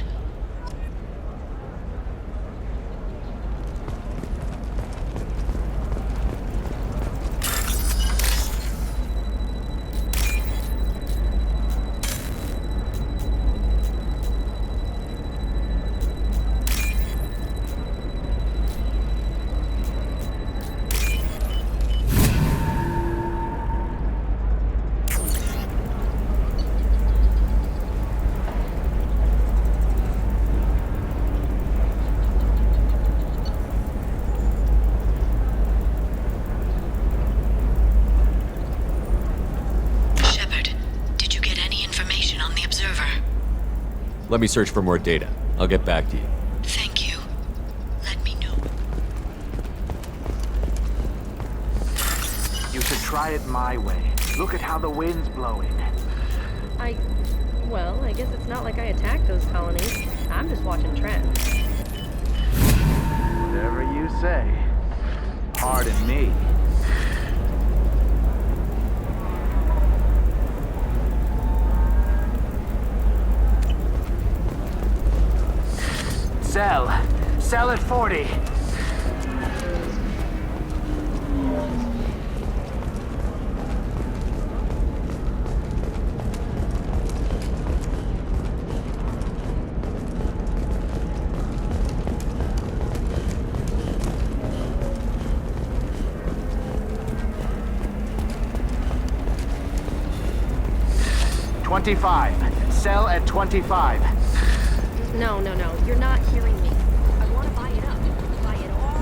E: Let me search for more data. I'll get back to you.
W: Thank you. Let me know.
U: You should try it my way. Look at how the wind's blowing.
Y: Well, I guess it's not like I attacked those colonies. I'm just watching trends.
U: Whatever you say. Pardon me. Cell at 40. Cell at 25.
Y: No. You're not hearing me. I want to buy it up. Buy it all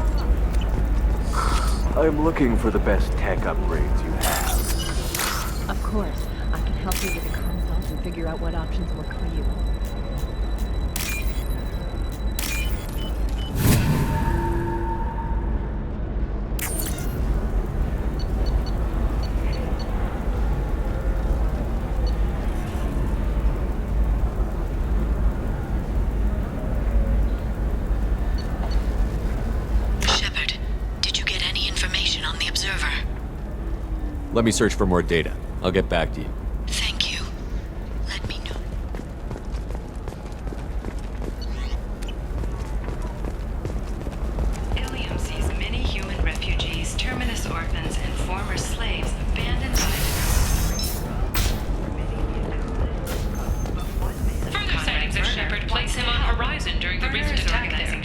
Y: up.
U: I'm looking for the best tech upgrades you have.
W: Of course. I can help you with the consoles and figure out what options work for you.
E: Let me search for more data. I'll get back to you.
S: Thank you. Let me know.
V: Ilium sees many human refugees, terminus orphans, and former slaves abandoned by
A: Further sightings of Shepard place him on Horizon during the recent attack there.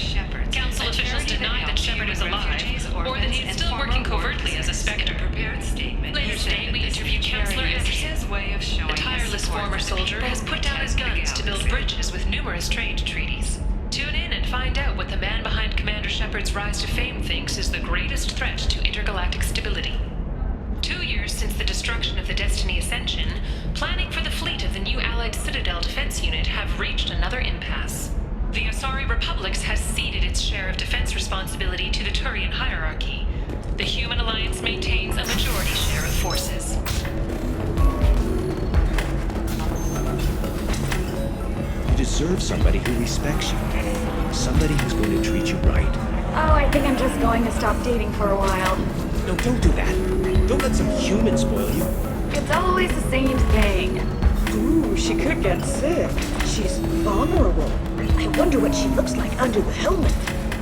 A: Council officials deny that Shepard is alive, or that he's still working covertly as a Spectre. Later today, we interviewed Counselor Anderson. The tireless former soldier has put down his guns to build bridges with numerous trade treaties. Tune in and find out what the man behind Commander Shepard's rise to fame thinks is the greatest threat to intergalactic stability. 2 years since the destruction of the Destiny Ascension, planning for the fleet of the new Allied Citadel Defense Unit have reached another impasse. The Asari Republics has ceded its share of defense responsibility to the Turian hierarchy. The Human Alliance maintains a majority share of forces.
B: You deserve somebody who respects you. Somebody who's going to treat you right.
W: Oh, I think I'm just going to stop dating for a while.
B: No, don't do that. Don't let some human spoil you.
W: It's always the same thing.
G: Ooh, she could get sick. She's vulnerable. I wonder what she looks like under the helmet.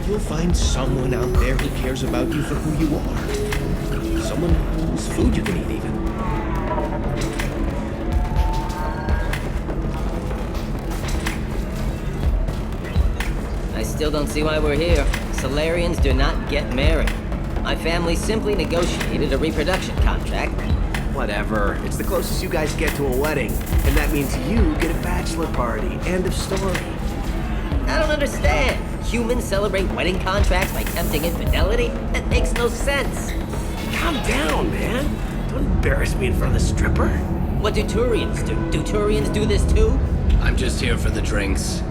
B: You'll find someone out there who cares about you for who you are. Someone whose food you can eat, even.
H: I still don't see why we're here. Solarians do not get married. My family simply negotiated a reproduction contract.
B: Whatever. It's the closest you guys get to a wedding. And that means you get a bachelor party. End of story.
H: I don't understand. Humans celebrate wedding contracts by tempting infidelity? That makes no sense.
B: Calm down, man. Don't embarrass me in front of the stripper.
H: What do Turians do? Do Turians do this too?
B: I'm just here for the drinks.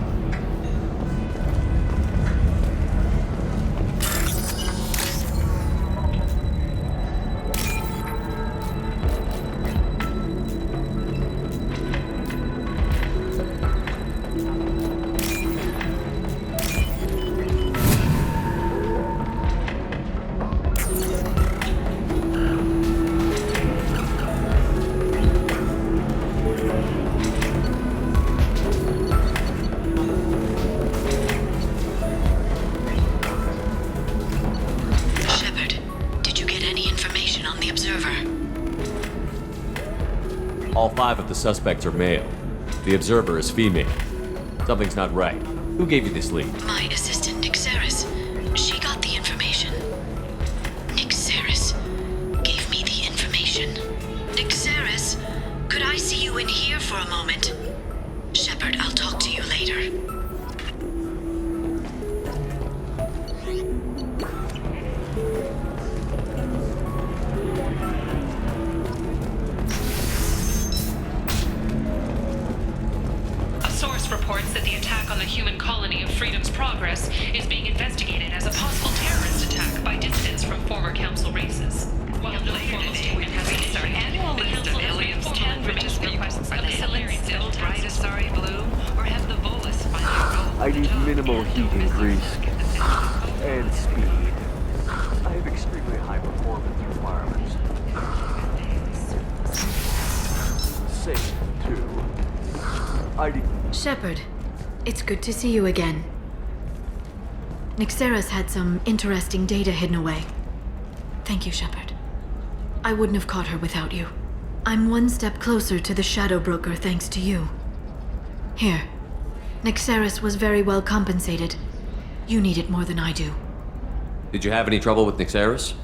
E: All 5 of the suspects are male. The observer is female. Something's not right. Who gave you this lead?
S: My assistant, Nixeris. She got the information. Nixeris gave me the information. Nixeris, could I see you in here for a moment? Shepard, I'll talk to you later.
A: Reports that the attack on the human colony of Freedom's Progress is being investigated as a possible terrorist attack by dissidents from former Council races. While no formal statement has been issued,
V: annual
A: the
V: list
A: Council
V: of
A: has
V: aliens
A: confirmed
V: can
A: requests
V: Are
A: of
V: the
A: the
V: heavens
A: Solarian
V: still
A: Civil
V: bright
A: Task
V: Asari blue, or have the Volus finally rolled?
U: I need minimal heat increase. And speed. I have extremely high performance requirements. Safe, too.
W: Shepard, it's good to see you again. Nyxeris had some interesting data hidden away. Thank you, Shepard. I wouldn't have caught her without you. I'm one step closer to the Shadow Broker thanks to you. Here. Nyxeris was very well compensated. You need it more than I do.
E: Did you have any trouble with Nyxeris?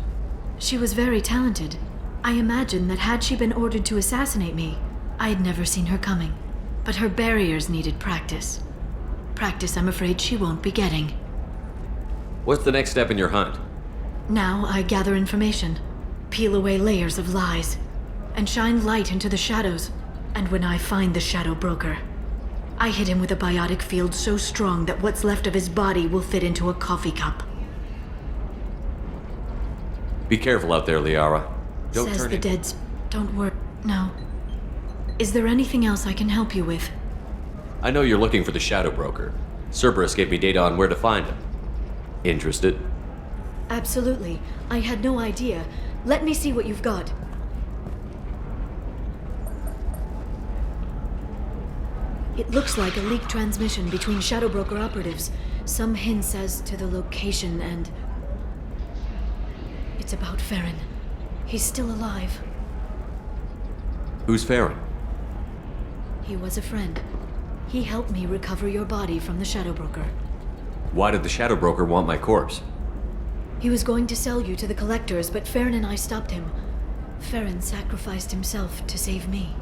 W: She was very talented. I imagine that had she been ordered to assassinate me, I had never seen her coming. But her barriers needed practice. Practice I'm afraid she won't be getting.
E: What's the next step in your hunt?
W: Now I gather information, peel away layers of lies, and shine light into the shadows. And when I find the Shadow Broker, I hit him with a biotic field so strong that what's left of his body will fit into a coffee cup.
E: Be careful out there, Liara. Don't
W: Says
E: turn
W: the
E: in.
W: dead. Don't worry. No. Is there anything else I can help you with?
E: I know you're looking for the Shadow Broker. Cerberus gave me data on where to find him. Interested?
W: Absolutely. I had no idea. Let me see what you've got. It looks like a leaked transmission between Shadow Broker operatives. Some hints as to the location and... It's about Farron. He's still alive.
E: Who's Farron?
W: He was a friend. He helped me recover your body from the Shadow Broker.
E: Why did the Shadow Broker want my corpse?
W: He was going to sell you to the Collectors, but Farron and I stopped him. Farron sacrificed himself to save me.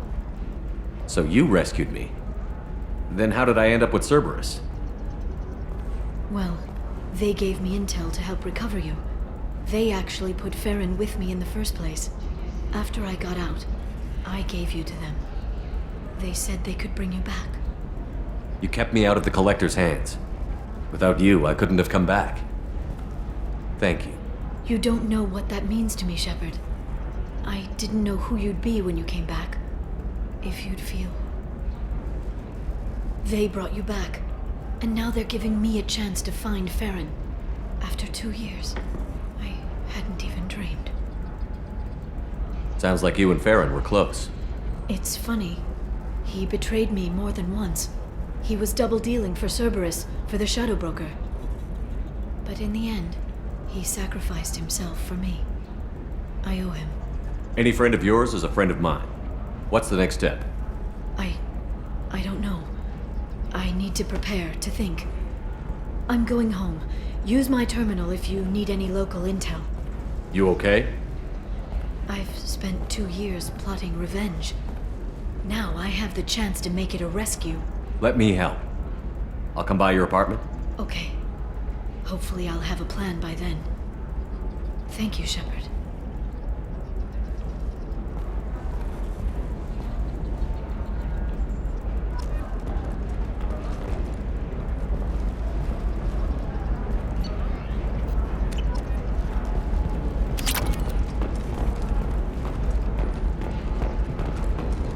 E: So you rescued me. Then how did I end up with Cerberus?
W: Well, they gave me intel to help recover you. They actually put Farron with me in the first place. After I got out, I gave you to them. They said they could bring you back.
E: You kept me out of the Collector's hands. Without you, I couldn't have come back. Thank you.
W: You don't know what that means to me, Shepard. I didn't know who you'd be when you came back. If you'd feel. They brought you back, and now they're giving me a chance to find Farron. After 2 years, I hadn't even dreamed.
E: Sounds like you and Farron were close.
W: It's funny. He betrayed me more than once. He was double-dealing for Cerberus, for the Shadow Broker. But in the end, he sacrificed himself for me. I owe him.
E: Any friend of yours is a friend of mine. What's the next step?
W: I don't know. I need to prepare, to think. I'm going home. Use my terminal if you need any local intel.
E: You okay?
W: I've spent 2 years plotting revenge. Now I have the chance to make it a rescue.
E: Let me help. I'll come by your apartment.
W: Okay. Hopefully I'll have a plan by then. Thank you, Shepard.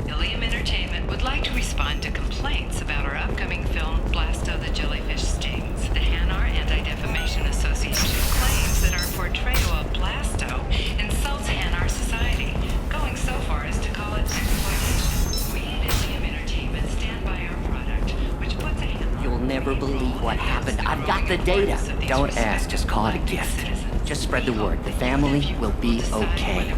V: Ilium Entertainment would like to respond to complaints about our upcoming film, Blasto the Jellyfish Stings. The Hanar Anti-Defamation Association claims that our portrayal of Blasto insults Hanar society, going so far as to call it exploitation. We at Ilium Entertainment stand by our product, which puts a Hanar...
C: You'll never believe what happened. I've got the data.
U: Don't ask, just call it a gift.
C: Just spread the word. The family will be okay.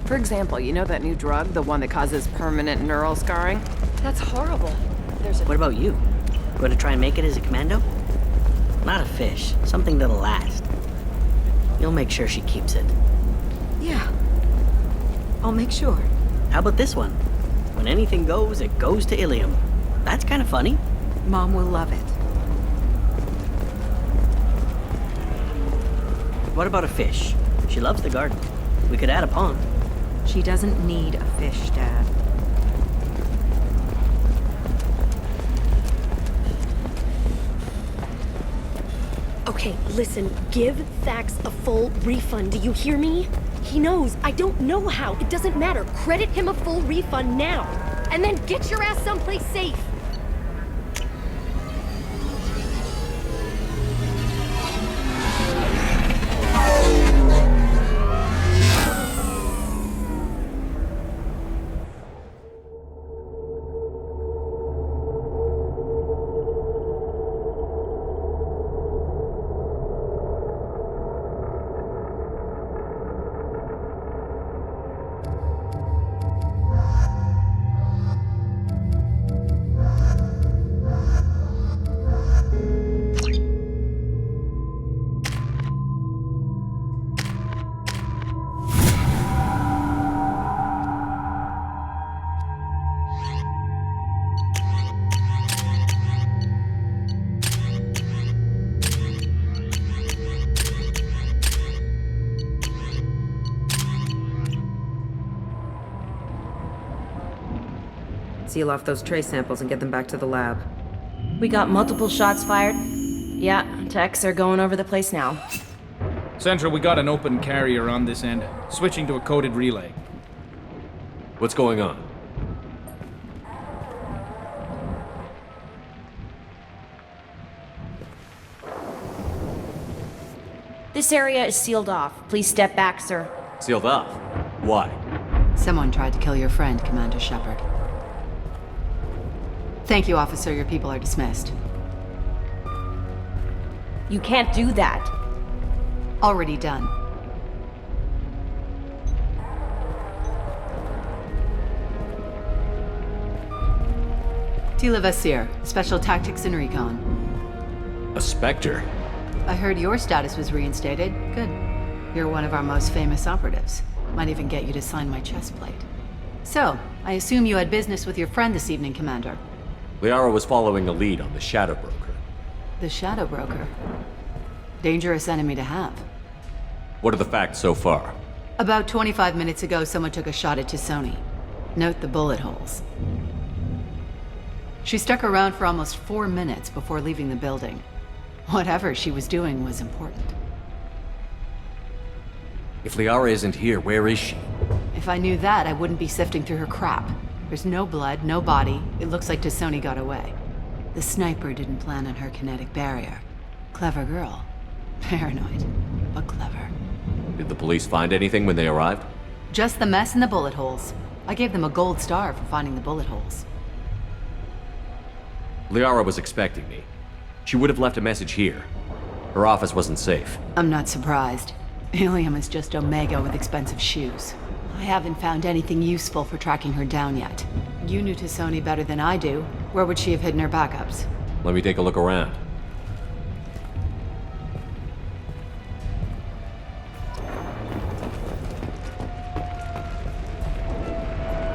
D: For example, you know that new drug, the one that causes permanent neural scarring? That's horrible.
C: What about you? Going to try and make it as a commando? Not a fish. Something that'll last. You'll make sure she keeps it.
G: Yeah. I'll make sure.
C: How about this one? When anything goes, it goes to Ilium. That's kind of funny.
G: Mom will love it.
C: What about a fish? She loves the garden. We could add a pond.
G: She doesn't need a fish, Dad.
Y: Okay, listen, give Thax a full refund, do you hear me? He knows, I don't know how, it doesn't matter. Credit him a full refund now, and then get your ass someplace safe.
X: Seal off those trace samples and get them back to the lab. We got multiple shots fired. Yeah, techs are going over the place now.
J: Central, we got an open carrier on this end, switching to a coded relay.
E: What's going on?
X: This area is sealed off. Please step back, sir.
E: Sealed off? Why?
K: Someone tried to kill your friend, Commander Shepard. Thank you, officer. Your people are dismissed.
X: You can't do that.
K: Already done. Tila Vasir, Special Tactics and Recon.
E: A Spectre?
K: I heard your status was reinstated. Good. You're one of our most famous operatives. Might even get you to sign my chest plate. So, I assume you had business with your friend this evening, Commander.
E: Liara was following a lead on the Shadow Broker.
K: The Shadow Broker. Dangerous enemy to have.
E: What are the facts so far?
K: About 25 minutes ago, someone took a shot at Tisoni. Note the bullet holes. She stuck around for almost 4 minutes before leaving the building. Whatever she was doing was important.
E: If Liara isn't here, where is she?
K: If I knew that, I wouldn't be sifting through her crap. There's no blood, no body. It looks like Tisoni got away. The sniper didn't plan on her kinetic barrier. Clever girl. Paranoid, but clever.
E: Did the police find anything when they arrived?
K: Just the mess and the bullet holes. I gave them a gold star for finding the bullet holes.
E: Liara was expecting me. She would have left a message here. Her office wasn't safe.
K: I'm not surprised. Ilium is just Omega with expensive shoes. I haven't found anything useful for tracking her down yet. You knew Tisoni better than I do. Where would she have hidden her backups?
E: Let me take a look around.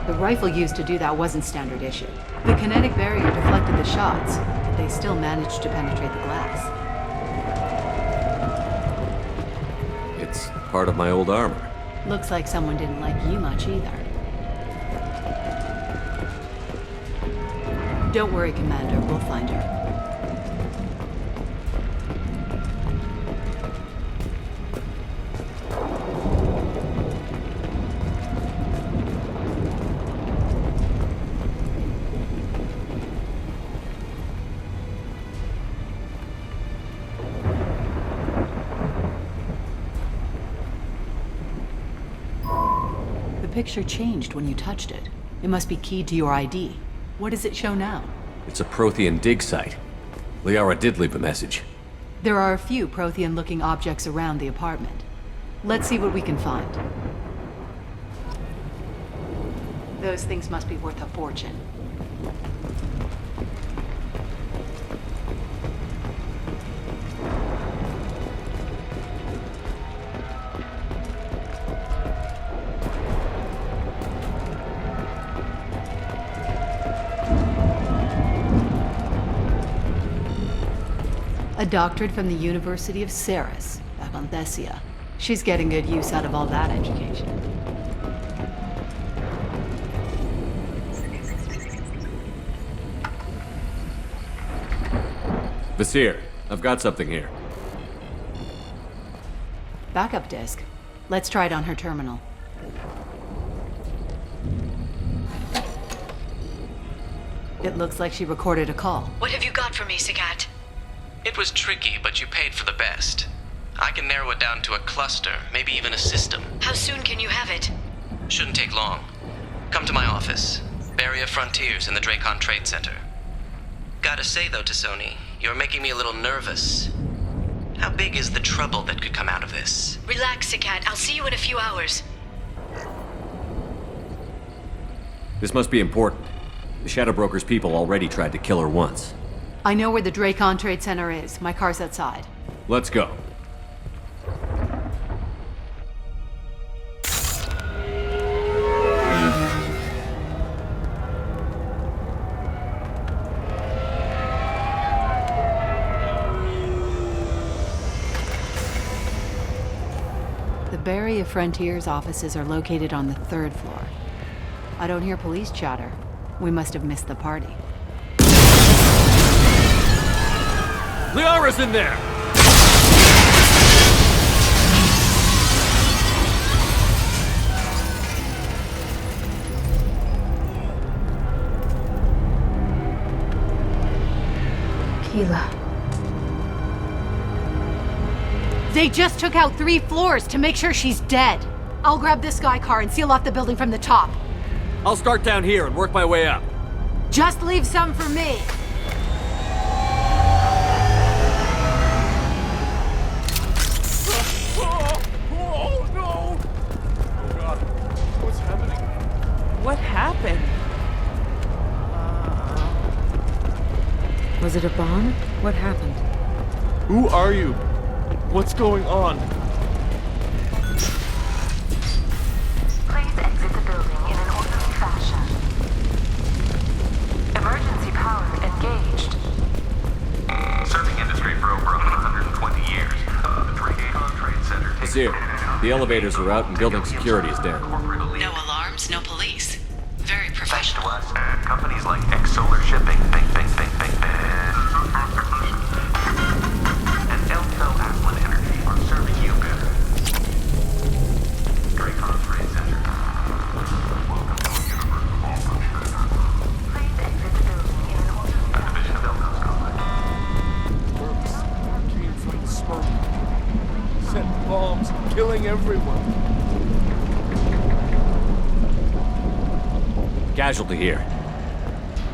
K: The rifle used to do that wasn't standard issue. The kinetic barrier deflected the shots, but they still managed to penetrate the glass.
E: It's part of my old armor.
K: Looks like someone didn't like you much either. Don't worry, Commander. We'll find her. The picture changed when you touched it. It must be keyed to your ID. What does it show now?
E: It's a Prothean dig site. Liara did leave a message.
K: There are a few Prothean-looking objects around the apartment. Let's see what we can find. Those things must be worth a fortune. A doctorate from the University of Ceres, back on Thessia. She's getting good use out of all that education.
E: Vasir, I've got something here.
K: Backup disk. Let's try it on her terminal. It looks like she recorded a call.
W: What have you got for me, Sagat?
N: It was tricky, but you paid for the best. I can narrow it down to a cluster, maybe even a system.
W: How soon can you have it?
N: Shouldn't take long. Come to my office. Barrier Frontiers in the Dracon Trade Center. Gotta say though, Tassoni, you're making me a little nervous. How big is the trouble that could come out of this?
W: Relax, Sagat. I'll see you in a few hours.
E: This must be important. The Shadow Broker's people already tried to kill her once.
K: I know where the Dracon Trade Center is. My car's outside.
E: Let's go.
K: The Barrier Frontiers offices are located on the 3rd floor. I don't hear police chatter. We must have missed the party.
E: Liara's in there!
Y: Keela.
K: They just took out 3 floors to make sure she's dead. I'll grab this Sky car and seal off the building from the top.
E: I'll start down here and work my way up.
K: Just leave some for me.
U: Oh no! Oh god, what's happening?
D: What happened? Was it a bomb? What happened?
U: Who are you? What's going on?
O: Please exit the building in an orderly fashion. Emergency power engaged.
P: Serving industry for over 120 years. The Dracon Trade Center.
E: Azir, the elevators are out and building security is down.
V: No alarms, no police. Very professional.
P: Thanks to us, companies like X-Solar Shipping, and Elto Aquan Energy are serving you better. Dracon Trade Center. Welcome to the Universal
O: Please exit the building in an orderly
P: A division of Elto's complex.
U: Works came from the smoke. Set bombs, killing everyone.
E: Casualty here.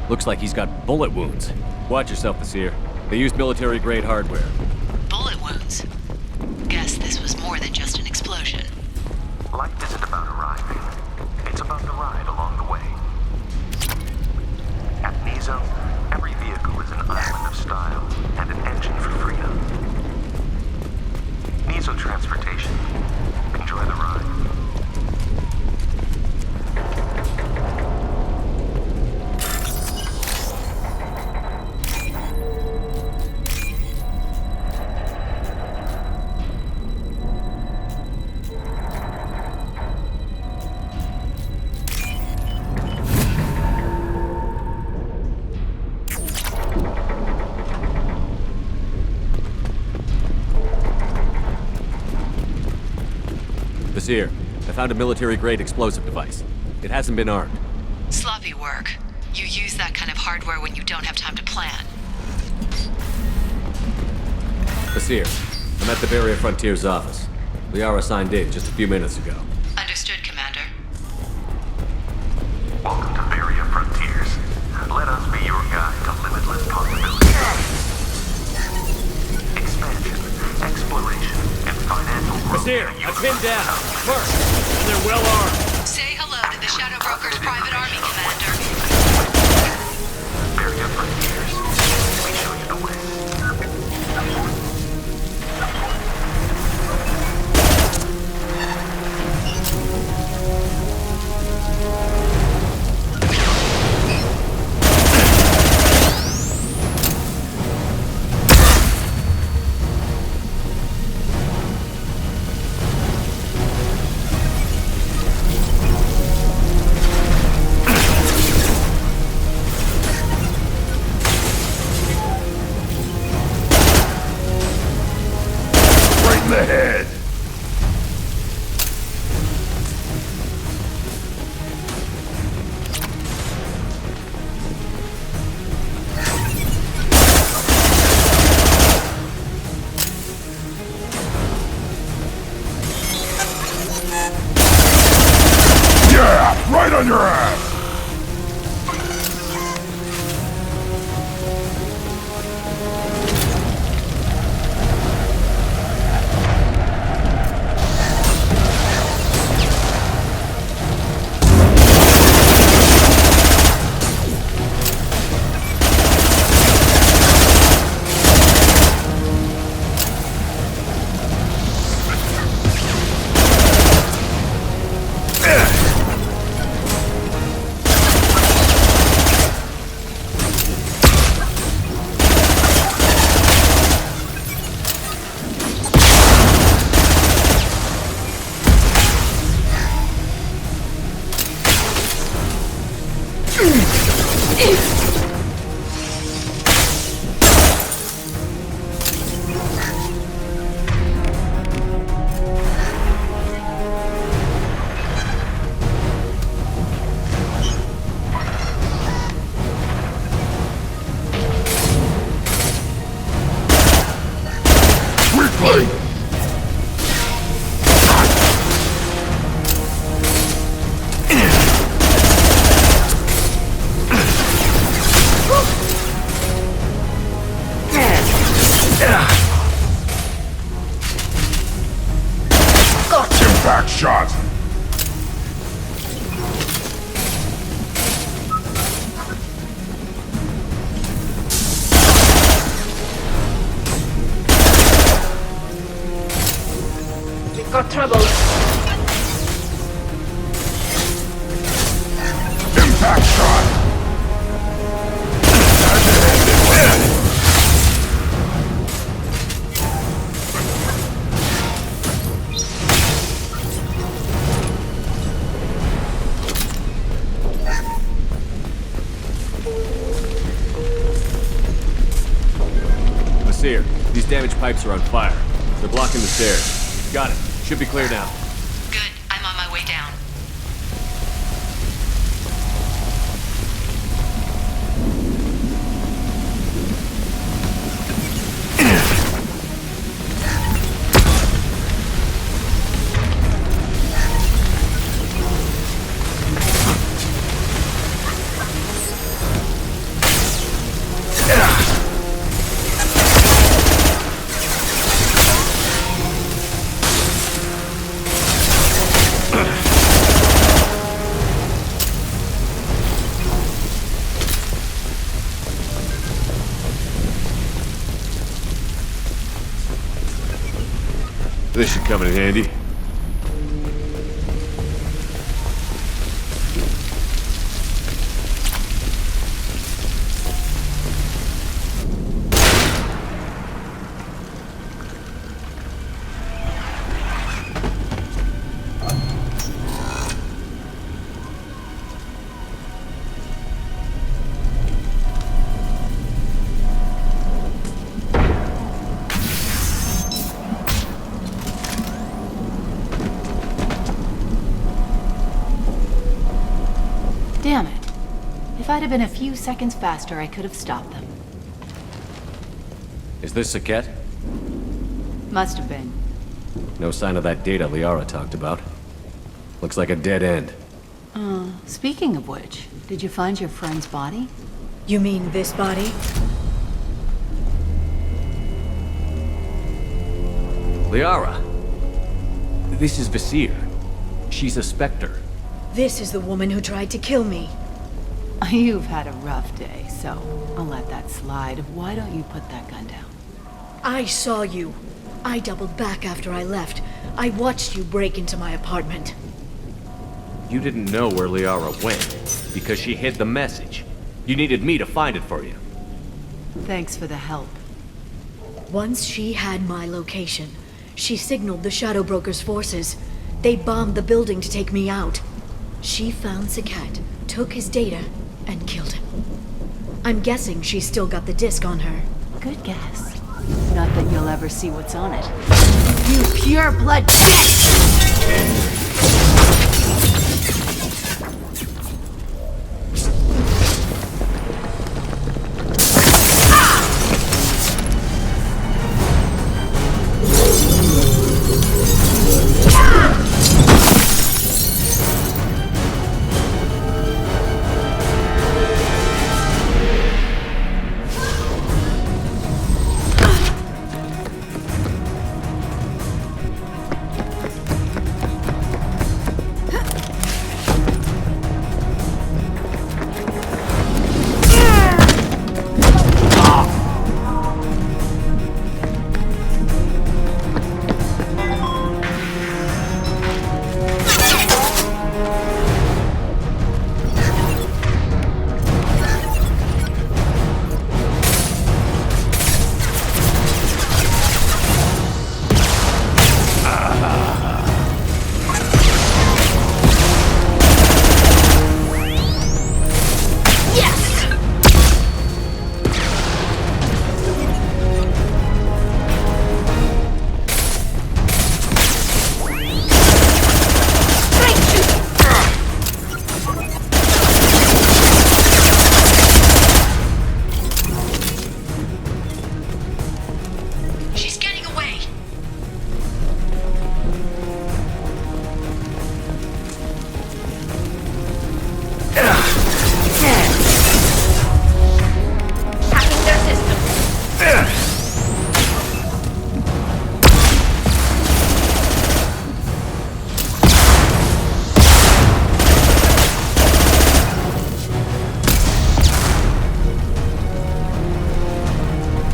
E: Looks like he's got bullet wounds. Watch yourself, Azir. They used military-grade hardware.
V: Bullet wounds. Guess this was more than just an explosion.
P: Life isn't about arriving. It's about the ride along the way. At Nizo, every vehicle is an island of style and an engine for freedom. Nizo Transportation. Enjoy the ride.
E: Azir, I found a military-grade explosive device. It hasn't been armed.
V: Sloppy work. You use that kind of hardware when you don't have time to plan.
E: Azir, I'm at the Barrier Frontiers office. Liara signed in just a few minutes ago.
V: Understood, Commander.
P: Welcome to Barrier Frontiers. Let us be your guide to limitless possibilities. Expansion, exploration, and financial growth.
E: Azir, I'm pinned down. First, and they're well armed.
V: Say hello to the Shadow Broker's private army, Commander.
P: Barrier Frontiers. We show you the way.
L: Got trouble.
F: Impact shot!
E: Seer, these damaged pipes are on fire. They're blocking the stairs. Got it. Should be clear now.
V: Good. I'm on my way down.
E: This should come in handy.
K: Damn it. If I'd have been a few seconds faster, I could have stopped them.
E: Is this Saket?
K: Must have been.
E: No sign of that data Liara talked about. Looks like a dead end.
K: Speaking of which, did you find your friend's body?
W: You mean this body?
E: Liara! This is Visir. She's a Spectre.
W: This is the woman who tried to kill me.
K: You've had a rough day, so I'll let that slide. Why don't you put that gun down?
W: I saw you. I doubled back after I left. I watched you break into my apartment.
E: You didn't know where Liara went, because she hid the message. You needed me to find it for you.
K: Thanks for the help.
W: Once she had my location, she signaled the Shadow Broker's forces. They bombed the building to take me out. She found Saket, took his data, and killed him. I'm guessing she's still got the disc on her.
K: Good guess. Not that you'll ever see what's on it. You pure blood bitch!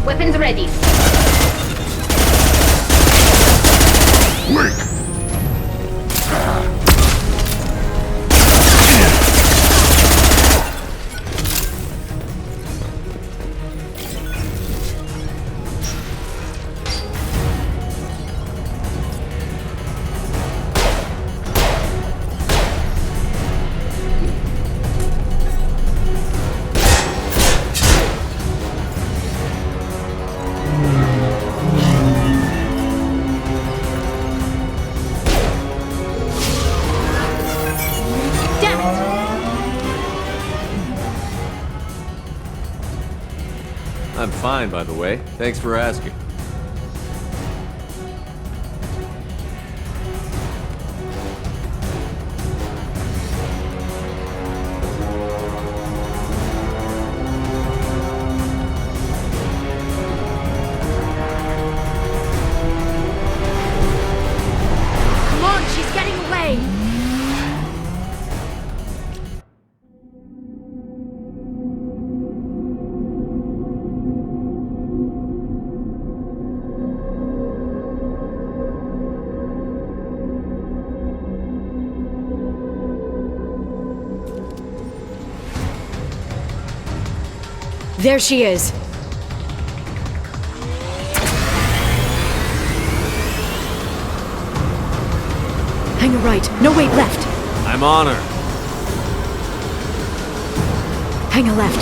L: Weapons ready.
F: Wait!
E: I'm fine, by the way. Thanks for asking.
Y: Come on, she's getting away!
W: There she is. Hang a right. No, wait, left.
E: I'm on her.
W: Hang a left.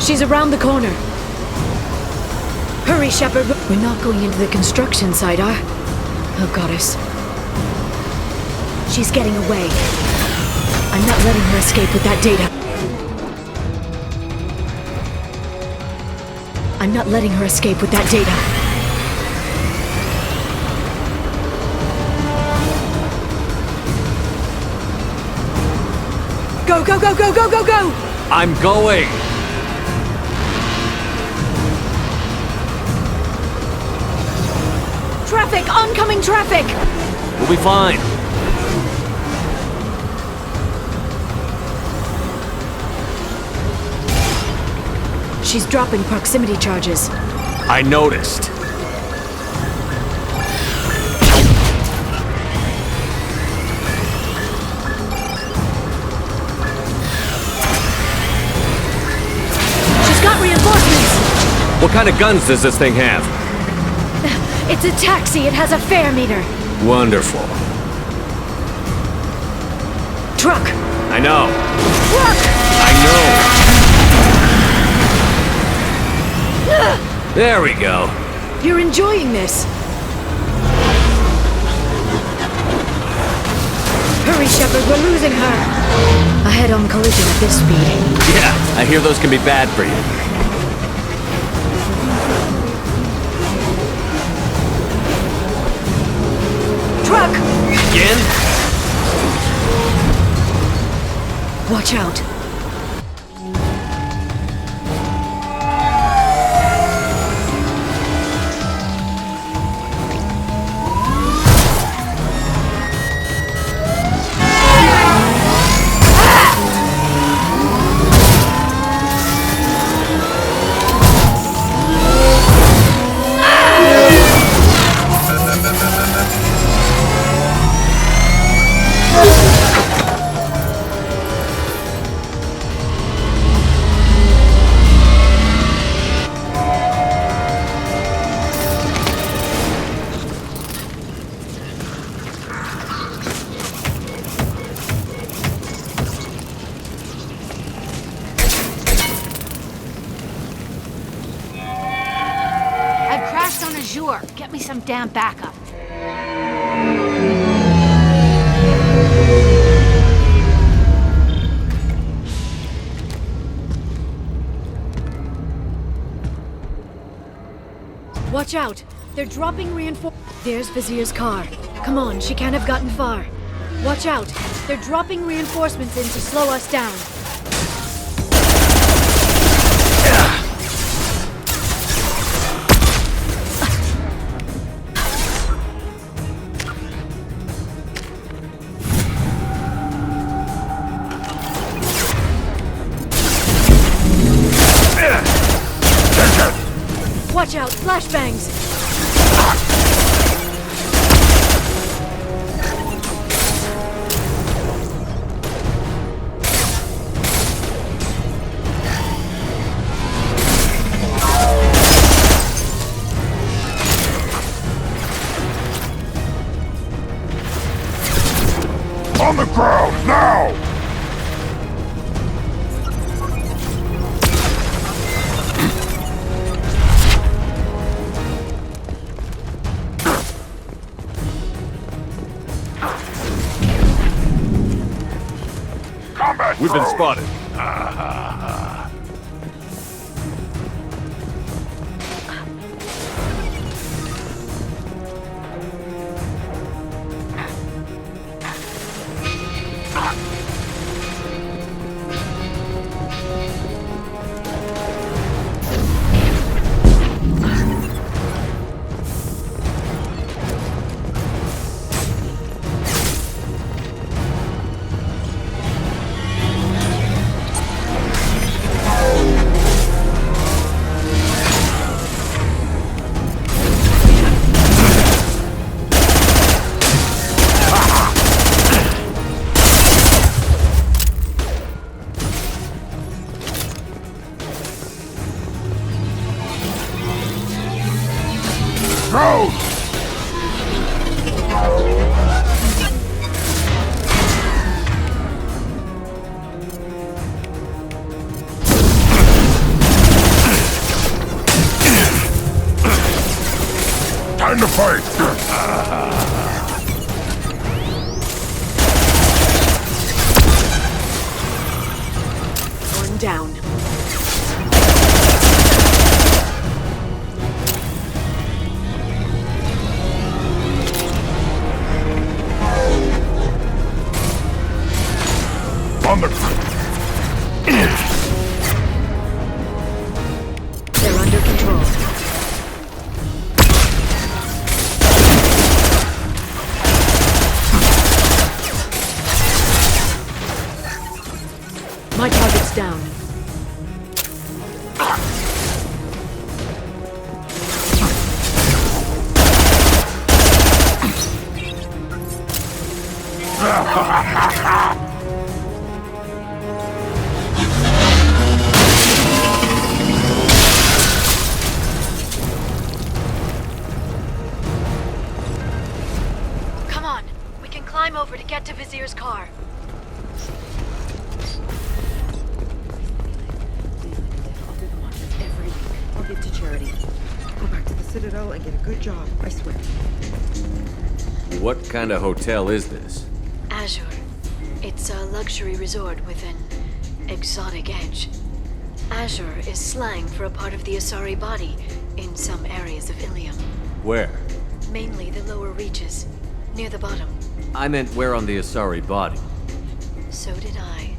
W: She's around the corner. Hurry, Shepard. We're not going into the construction site, Oh, goddess. She's getting away. I'm not letting her escape with that data. I'm not letting her escape with that data. Go, go, go, go, go, go, go!
E: I'm going!
W: Traffic! Oncoming traffic!
E: We'll be fine.
W: She's dropping proximity charges.
E: I noticed.
W: She's got reinforcements!
E: What kind of guns does this thing have?
W: It's a taxi. It has a fare meter.
E: Wonderful.
W: Truck!
E: I know.
W: Truck!
E: I know. There we go.
W: You're enjoying this. Hurry, Shepard. We're losing her. A head-on collision at this speed.
E: Yeah, I hear those can be bad for you.
W: Truck!
E: Again?
W: Watch out.
Y: Get me some damn backup.
W: Watch out! They're dropping reinforcements. There's Vizier's car. Come on, she can't have gotten far. Watch out! They're dropping reinforcements in to slow us down. Watch out! Flashbangs!
F: On the ground, now! Let's
I: We've been
F: go.
I: spotted.
F: Go! Time to fight!
G: One down.
F: On the...
G: They're under control. My target's down.
W: Come on, we can climb over to get to Vizier's car.
G: Every week, I'll give to charity. Go back to the Citadel and get a good job, I swear.
E: What kind of hotel is this?
W: Azure. It's a luxury resort with an exotic edge. Azure is slang for a part of the Asari body in some areas of Ilium.
E: Where?
W: Mainly the lower reaches, near the bottom.
E: I meant where on the Asari body.
W: So did I.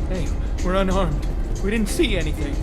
J: Hey, we're unarmed. We didn't see anything.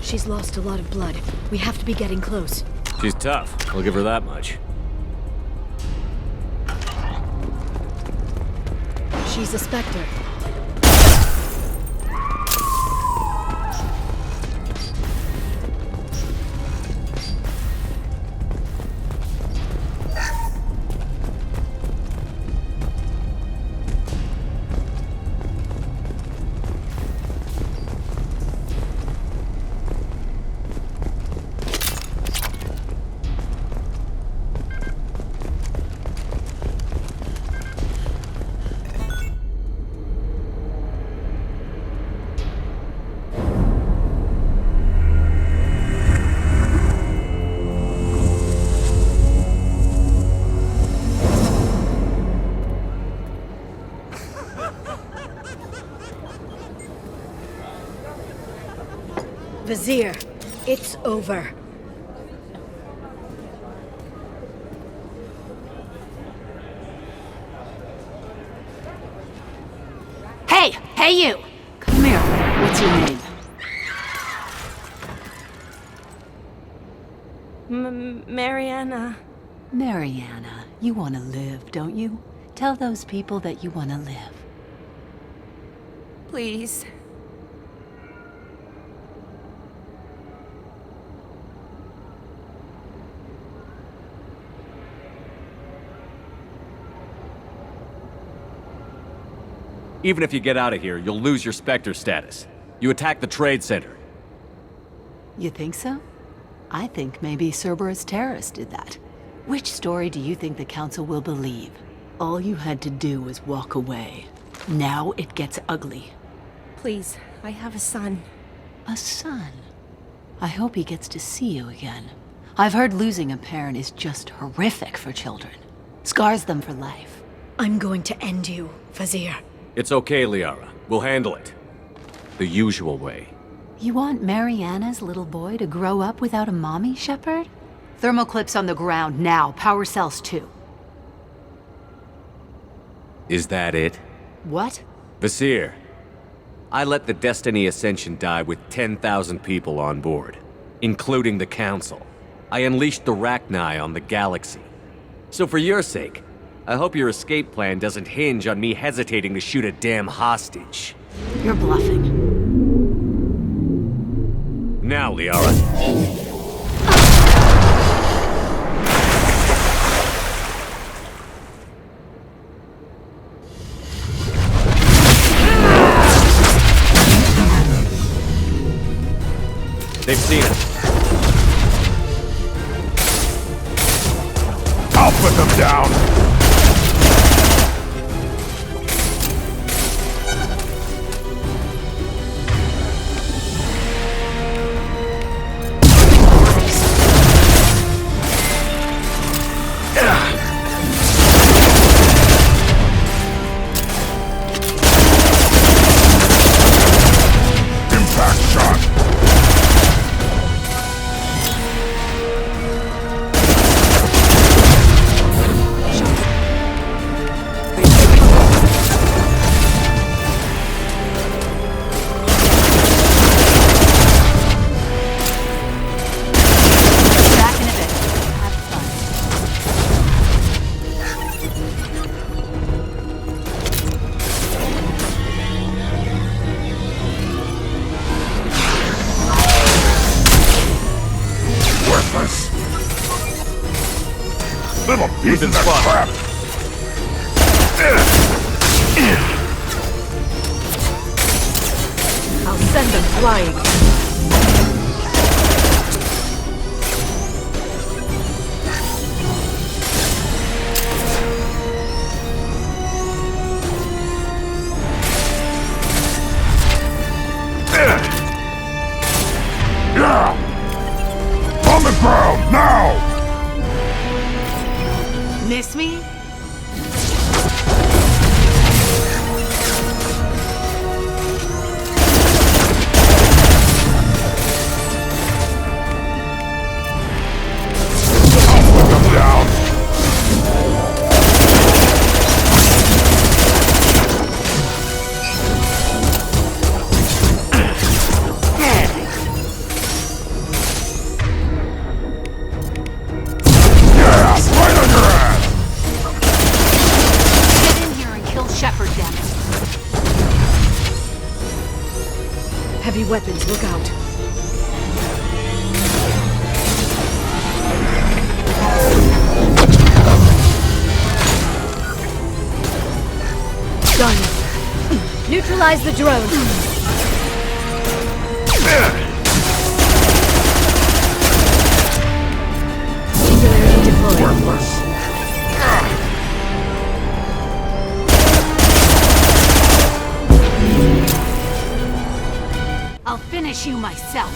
W: She's lost a lot of blood. We have to be getting close.
E: She's tough. I'll give her that much.
W: She's a Spectre. Vizier, it's over.
K: Hey! Hey, you! Come here. What's your name?
X: Mariana.
K: Mariana, you want to live, don't you? Tell those people that you want to live.
D: Please.
E: Even if you get out of here, you'll lose your Spectre status. You attacked the trade center.
K: You think so? I think maybe Cerberus terrorists did that. Which story do you think the Council will believe? All you had to do was walk away. Now it gets ugly.
Y: Please, I have a son.
K: A son? I hope he gets to see you again. I've heard losing a parent is just horrific for children. Scars them for life.
Y: I'm going to end you, Vizier.
E: It's okay, Liara. We'll handle it. The usual way.
K: You want Mariana's little boy to grow up without a mommy, Shepard? Thermoclips on the ground now. Power cells too.
E: Is that it?
K: What?
E: Vizier, I let the Destiny Ascension die with 10,000 people on board, including the Council. I unleashed the Rachni on the galaxy. So for your sake, I hope your escape plan doesn't hinge on me hesitating to shoot a damn hostage.
K: You're bluffing.
E: Now, Liara. They've seen us.
F: I'll put them down! Impact shot! Little piece of crap!
Y: I'll send them flying.
F: Yeah! On the ground, now!
K: Miss me?
Y: Heavy weapons, look out. Done. Neutralize the drone. Singularity deployed.
K: I'll finish you myself.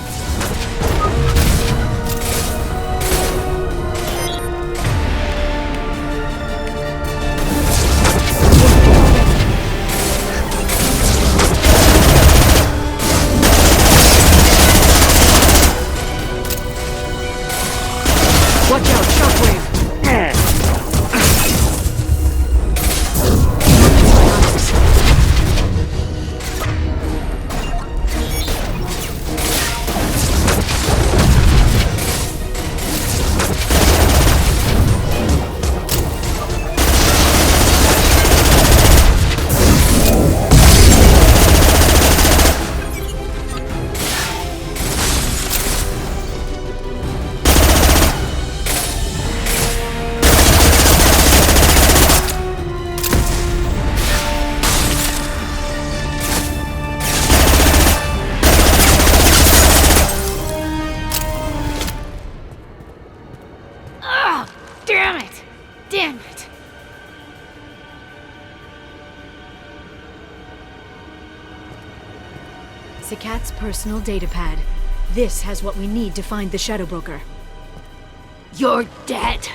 Y: Watch out, shockwave!
W: Sikat's personal datapad. This has what we need to find the Shadow Broker.
Y: You're dead.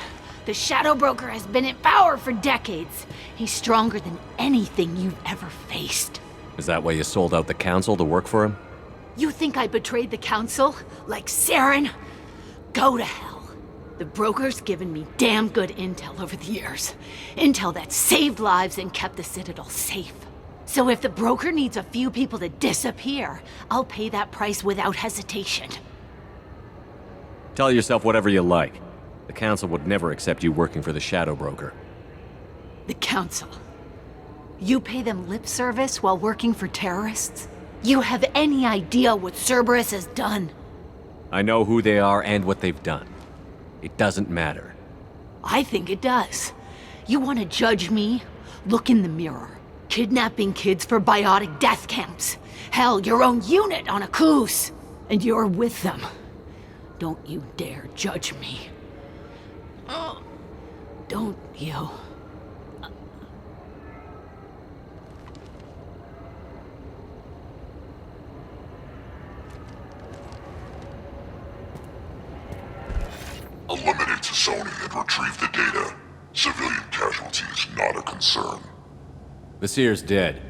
Y: The Shadow Broker has been in power for decades. He's stronger than anything you've ever faced.
E: Is that why you sold out the council to work for him?
Y: You think I betrayed the Council? Like Saren? Go to hell. The Broker's given me damn good intel over the years. Intel that saved lives and kept the Citadel safe. So if the Broker needs a few people to disappear, I'll pay that price without hesitation.
E: Tell yourself whatever you like. The council would never accept you working for the Shadow Broker.
Y: The Council. You pay them lip service while working for terrorists? You have any idea what Cerberus has done?
E: I know who they are and what they've done. It doesn't matter.
Y: I think it does. You want to judge me? Look in the mirror. Kidnapping kids for biotic death camps. Hell, your own unit on a cruise. And you're with them. Don't you dare judge me. Oh, don't you?
F: Eliminate Sony and retrieve the data. Civilian casualties not a concern.
E: Vasir's dead.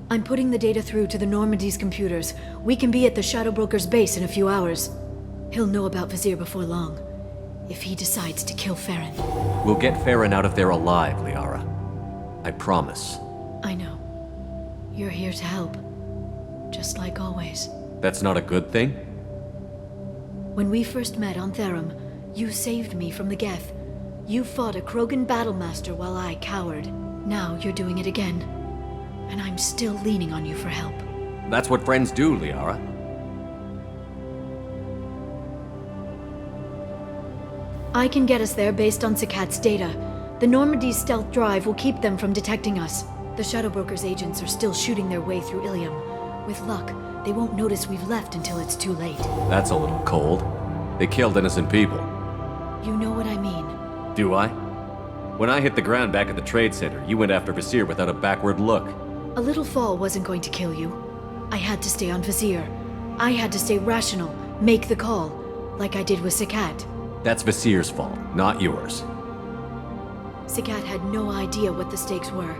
W: I'm putting the data through to the Normandy's computers. We can be at the Shadow Broker's base in a few hours. He'll know about Vasir before long. If he decides to kill Farron.
E: We'll get Farron out of there alive, Liara. I promise.
W: I know. You're here to help. Just like always.
E: That's not a good thing?
W: When we first met on Therum, you saved me from the Geth. You fought a Krogan battlemaster while I cowered. Now you're doing it again. And I'm still leaning on you for help.
E: That's what friends do, Liara.
W: I can get us there based on Sikat's data. The Normandy's stealth drive will keep them from detecting us. The Shadow Broker's agents are still shooting their way through Ilium. With luck, they won't notice we've left until it's too late.
E: That's a little cold. They killed innocent people.
W: You know what I mean.
E: Do I? When I hit the ground back at the trade center, you went after Vasir without a backward look.
W: A little fall wasn't going to kill you. I had to stay on Vasir. I had to stay rational, make the call, like I did with Sikat.
E: That's Vasir's fault, not yours.
W: Sikat had no idea what the stakes were.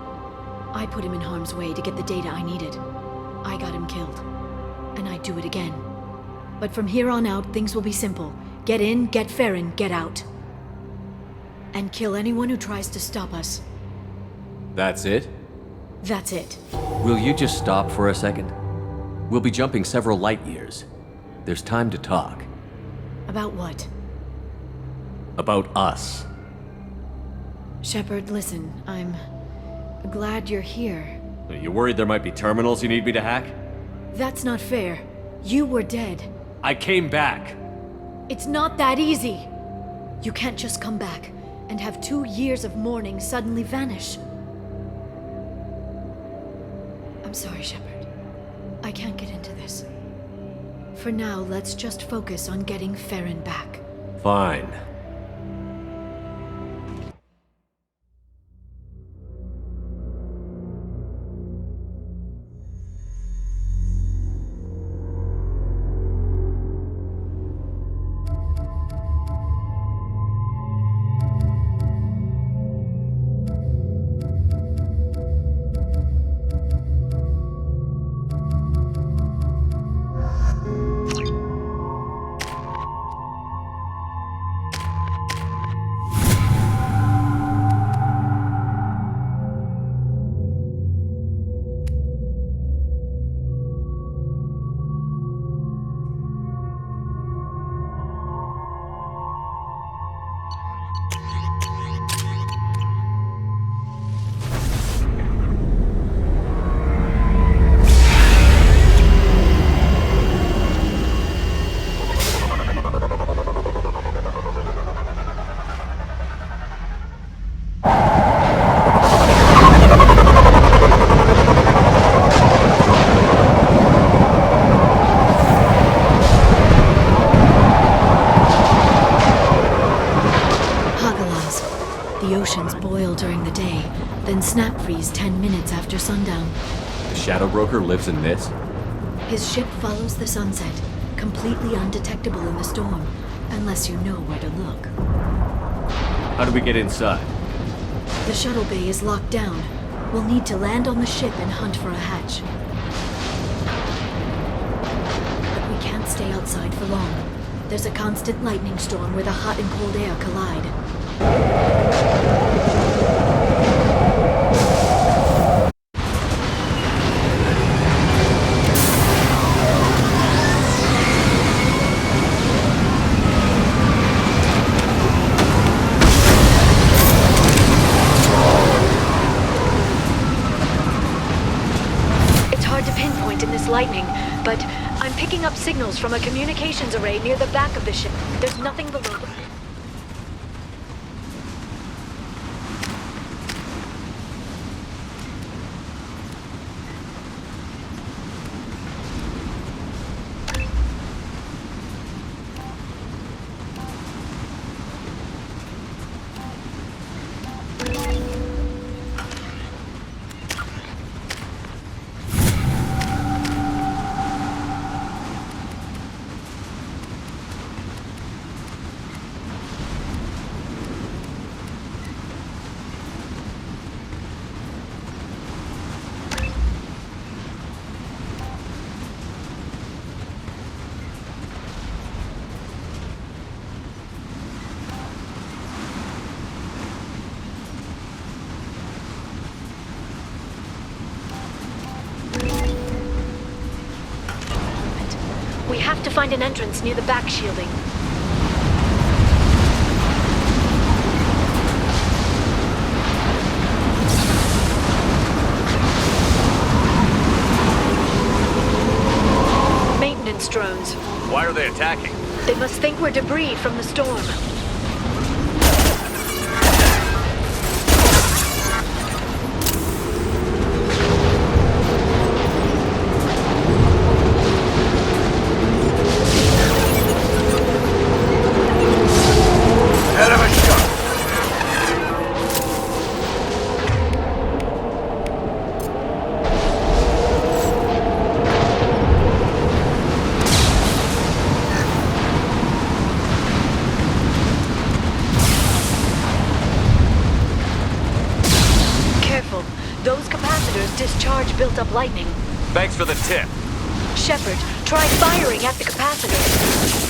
W: I put him in harm's way to get the data I needed. I got him killed. And I'd do it again. But from here on out, things will be simple. Get in, get Farron, get out. And kill anyone who tries to stop us.
E: That's it?
W: That's it.
E: Will you just stop for a second? We'll be jumping several light years. There's time to talk.
W: About what?
E: About us.
W: Shepard, listen, I'm glad you're here.
E: Are you worried there might be terminals you need me to hack?
W: That's not fair. You were dead.
E: I came back.
W: It's not that easy. You can't just come back and have 2 years of mourning suddenly vanish. I'm sorry, Shepard. I can't get into this. For now, let's just focus on getting Farron back.
E: Fine.
W: Snap freeze 10 minutes after sundown.
E: The Shadow Broker lives in this?
W: His ship follows the sunset, completely undetectable in the storm, unless you know where to look.
E: How do we get inside?
W: The shuttle bay is locked down. We'll need to land on the ship and hunt for a hatch. But we can't stay outside for long. There's a constant lightning storm where the hot and cold air collide. Lightning, but I'm picking up signals from a communications array near the back of the ship. There's nothing below them. We have to find an entrance near the back shielding. Maintenance drones.
E: Why are they attacking?
W: They must think we're debris from the storm. Discharge built up lightning.
E: Thanks for the tip.
W: Shepard, try firing at the capacitor.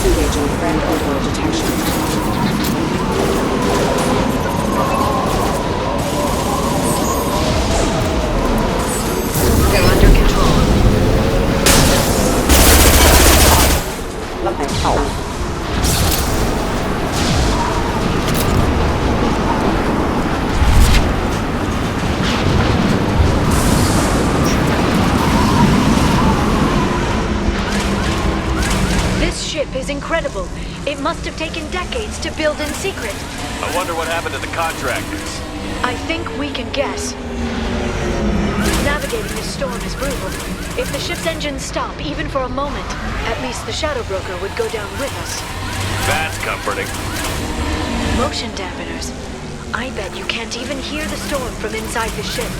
X: Disengaging friend overall detection.
Y: They're under control.
I: This ship is incredible. It must have taken decades to build in secret.
E: I wonder what happened to the contractors.
I: I think we can guess. Navigating this storm is brutal. If the ship's engines stop, even for a moment, at least the Shadow Broker would go down with us.
E: That's comforting.
I: Motion dampeners. I bet you can't even hear the storm from inside the ship.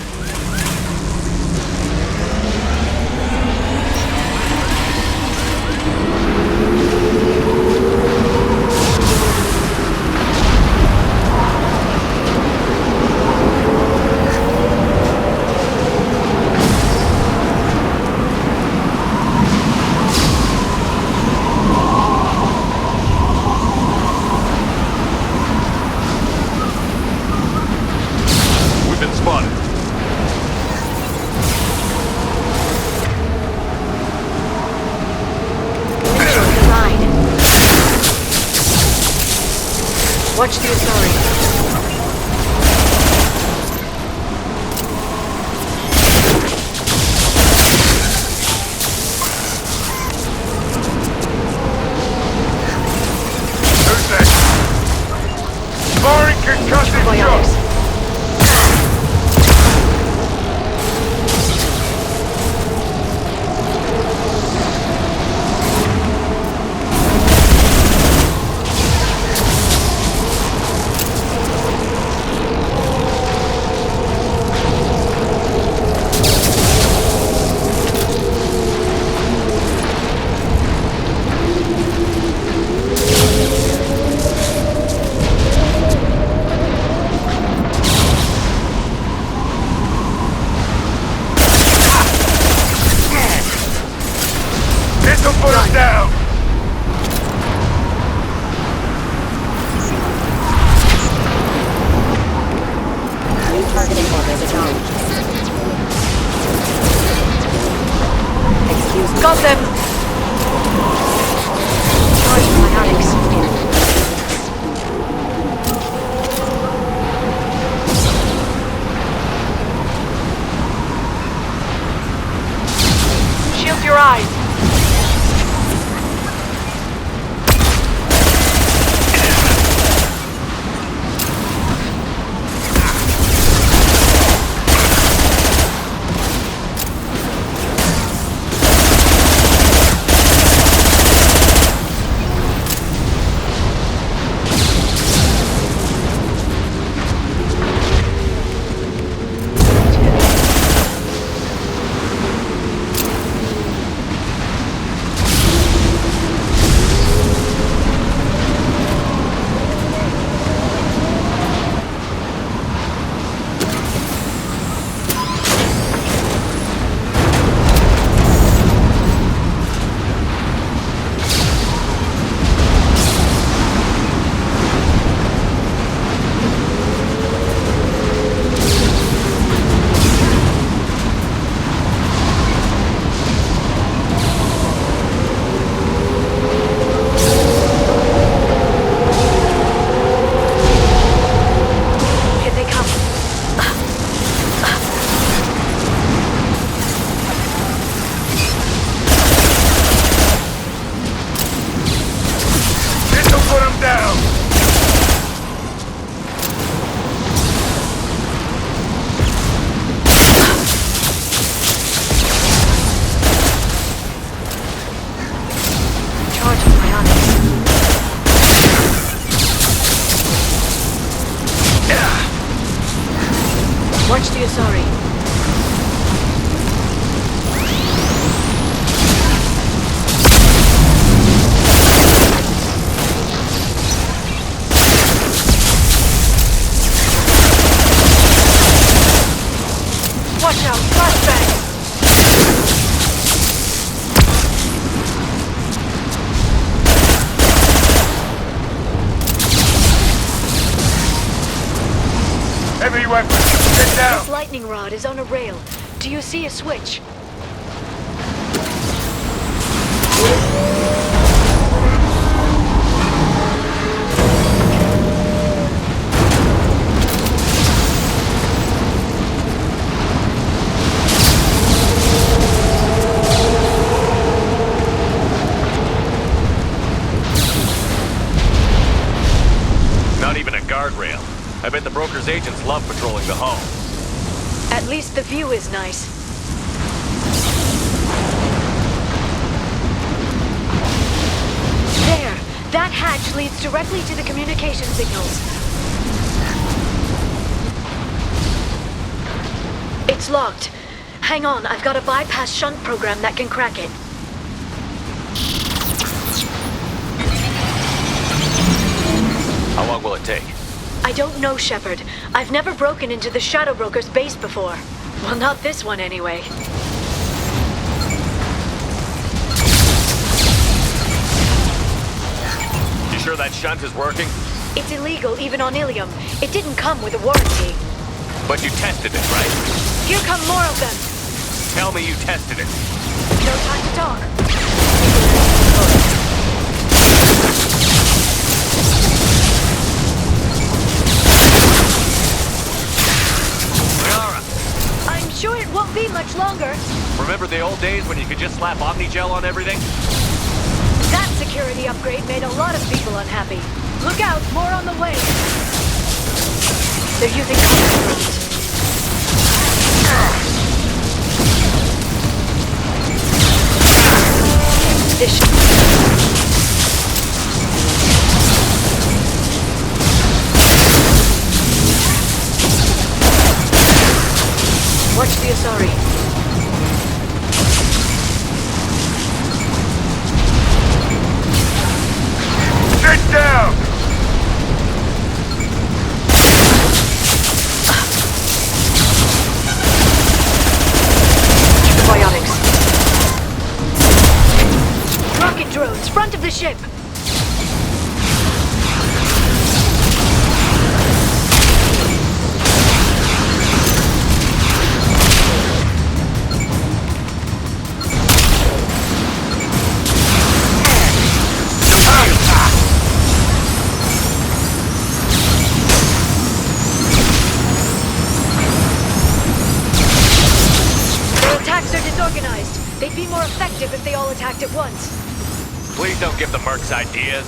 E: We've been spotted.
I: Enjoy the ride. Watch the Asari.
P: Who's next? Firing concussive shots! This'll put us down!
X: New targeting orders acknowledged. Excuse me.
I: Got them! Charge biotics. Shield your eyes. Watch the Asari. Watch out, flashbang!
P: heavy weapons. Get down.
I: This lightning rod is on a rail. Do you see a switch?
E: Not even a guardrail. I bet the broker's agents love patrolling the hull.
I: At least the view is nice. There! That hatch leads directly to the communication signals. It's locked. Hang on, I've got a bypass shunt program that can crack it.
E: How long will it take?
I: I don't know, Shepard. I've never broken into the Shadow Broker's base before. Well, not this one anyway.
E: You sure that shunt is working?
I: It's illegal even on Ilium. It didn't come with a warranty.
E: But you tested it, right?
I: Here come more of them.
E: Tell me you tested it.
I: No time to talk.
E: Liara!
I: I'm sure it won't be much longer.
E: Remember the old days when you could just slap Omnigel on everything?
I: That security upgrade made a lot of people unhappy. Look out, more on the way. They're using combat drones. This Watch the Asari.
P: Get down!
I: Biotics. Rocket drones, front of the ship. Disorganized. They'd be more effective if they all attacked at once.
E: Please don't give the mercs ideas.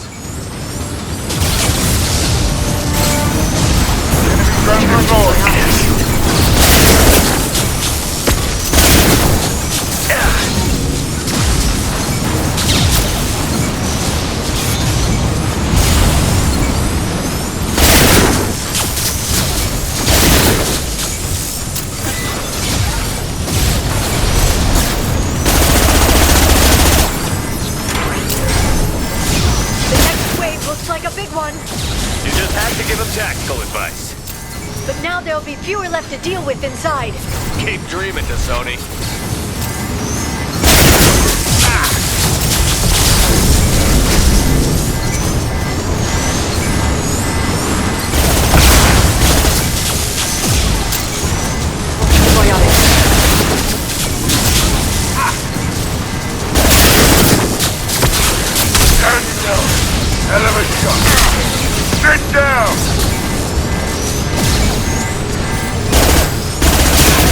E: You just had to give him tactical advice.
I: But now there'll be fewer left to deal with inside.
E: Keep dreaming, Sony.
P: Hell of a shot. Sit down!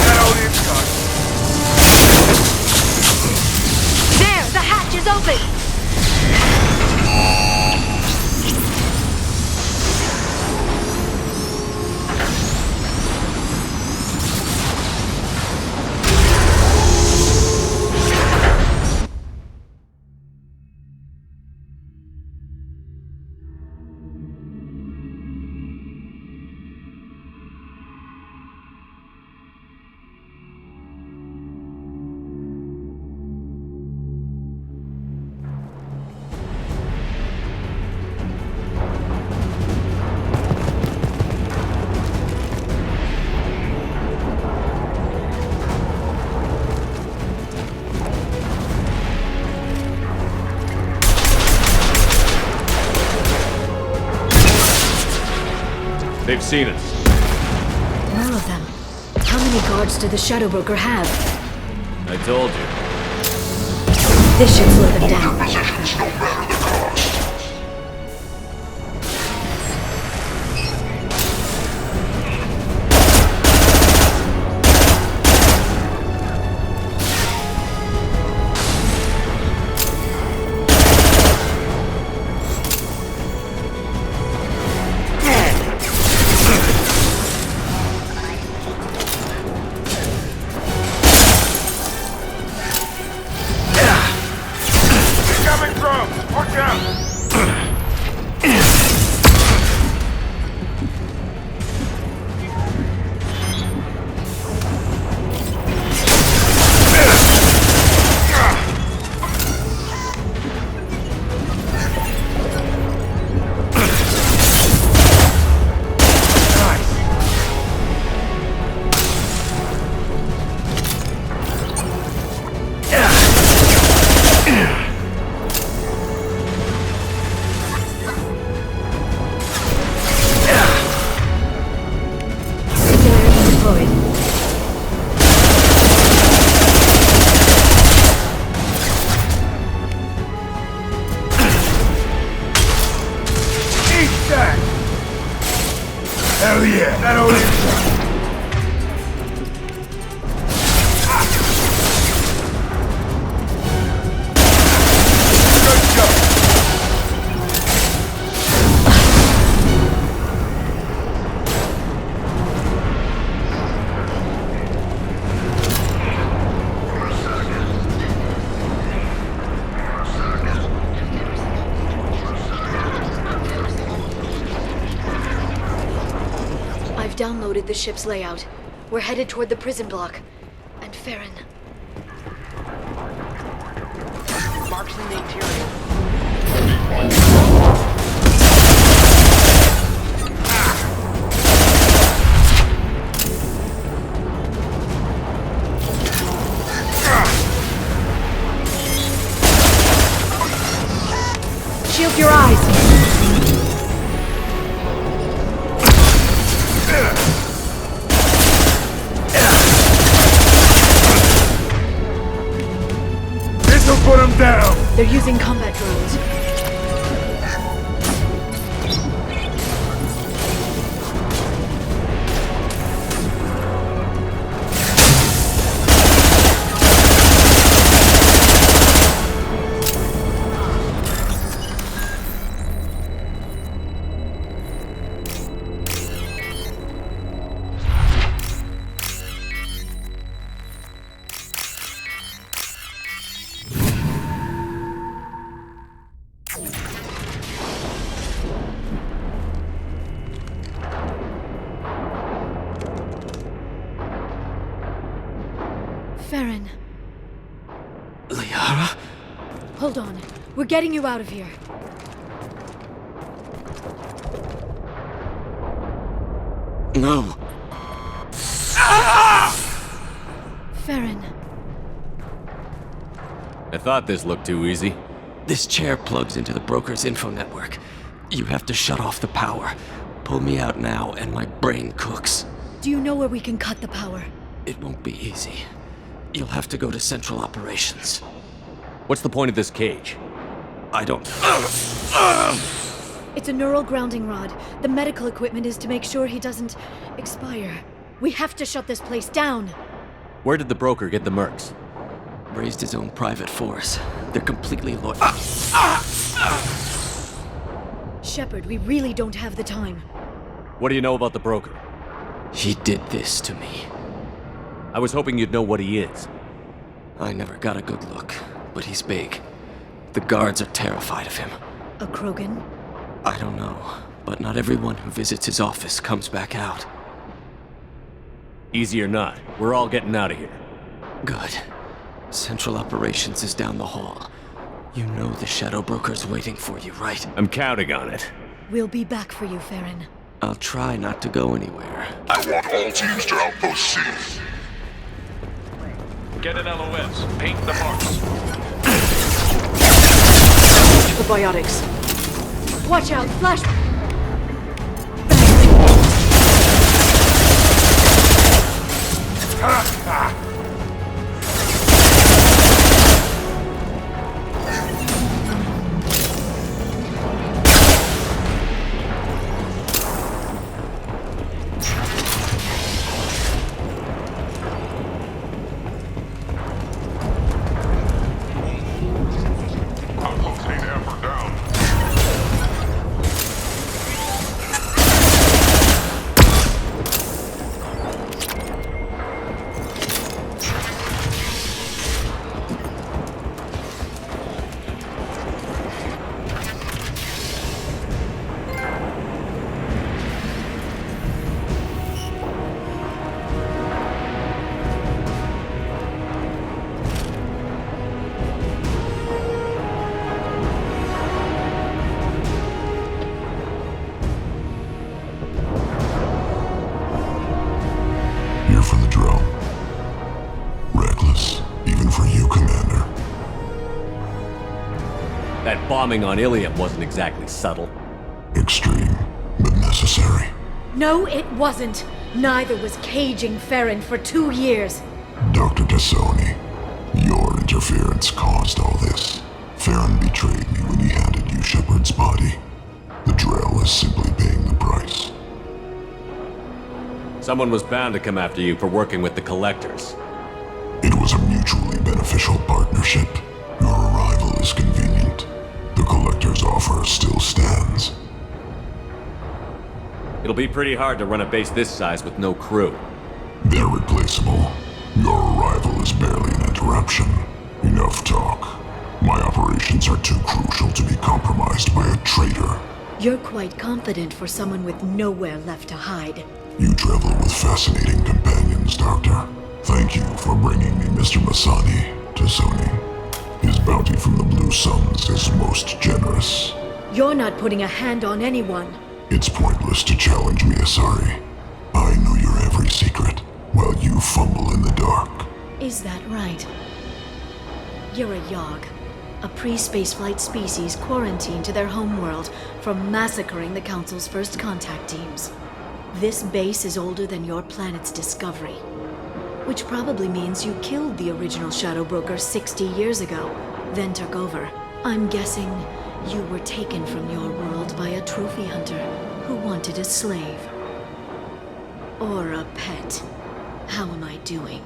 P: That audience got.
I: There! The hatch is open!
E: They've seen us.
W: More of them. How many guards did the Shadow Broker have?
E: I told you.
W: This should slow them down.
F: Positions no matter the cost.
H: Hell yeah! That old
I: I've downloaded the ship's layout. We're headed toward the prison block. And Farron.
U: Marks in the interior.
X: Shield your eyes!
H: This'll put him down!
I: They're using combat drones. Farron.
N: Liara?
I: Hold on. We're getting you out of here.
N: No.
I: Farron.
E: I thought this looked too easy.
N: This chair plugs into the broker's info network. You have to shut off the power. Pull me out now and my brain cooks.
I: Do you know where we can cut the power?
N: It won't be easy. You'll have to go to Central Operations.
E: What's the point of this cage?
N: I don't...
I: It's a neural grounding rod. The medical equipment is to make sure he doesn't expire. We have to shut this place down.
E: Where did the broker get the mercs?
N: Raised his own private force. They're completely loyal.
I: Shepard, we really don't have the time.
E: What do you know about the broker?
N: He did this to me.
E: I was hoping you'd know what he is.
N: I never got a good look, but he's big. The guards are terrified of him.
I: A Krogan?
N: I don't know, but not everyone who visits his office comes back out.
E: Easy or not, we're all getting out of here.
N: Good. Central Operations is down the hall. You know the Shadow Broker's waiting for you, right?
E: I'm counting on it.
I: We'll be back for you, Farron.
N: I'll try not to go anywhere.
F: I want all teams to Outpost C.
P: Get an LOS. Paint the marks.
X: The biotics. Watch out, flash!
F: Here for the drill. Reckless, even for you, Commander.
E: That bombing on Ilium wasn't exactly subtle.
F: Extreme, but necessary.
W: No, it wasn't. Neither was caging Farron for 2 years.
F: Dr. Tassoni, your interference caused all this. Farron betrayed me when he handed you Shepard's body. The drill is simply paying the price.
E: Someone was bound to come after you for working with the Collectors.
F: It was a mutually beneficial partnership. Your arrival is convenient. The Collector's offer still stands.
E: It'll be pretty hard to run a base this size with no crew.
F: They're replaceable. Your arrival is barely an interruption. Enough talk. My operations are too crucial to be compromised by a traitor.
W: You're quite confident for someone with nowhere left to hide.
F: You travel with fascinating companions, Doctor. Thank you for bringing me Mr. Masani, Tassoni. His bounty from the Blue Suns is most generous.
W: You're not putting a hand on anyone.
F: It's pointless to challenge me, Asari. I know your every secret, while you fumble in the dark.
W: Is that right? You're a Yogg, a pre-spaceflight species quarantined to their homeworld from massacring the Council's first contact teams. This base is older than your planet's discovery, which probably means you killed the original Shadow Broker 60 years ago, then took over. I'm guessing you were taken from your world by a trophy hunter who wanted a slave. Or a pet. How am I doing?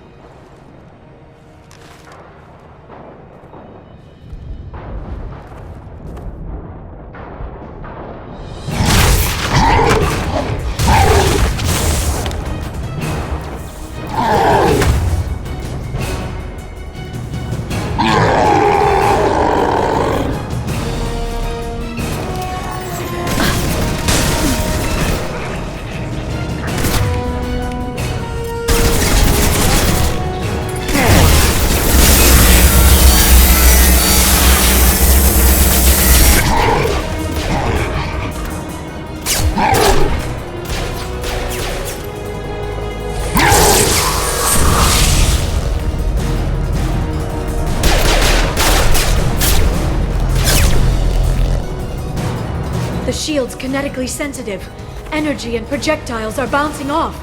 W: The shield's kinetically sensitive. Energy and projectiles are bouncing off.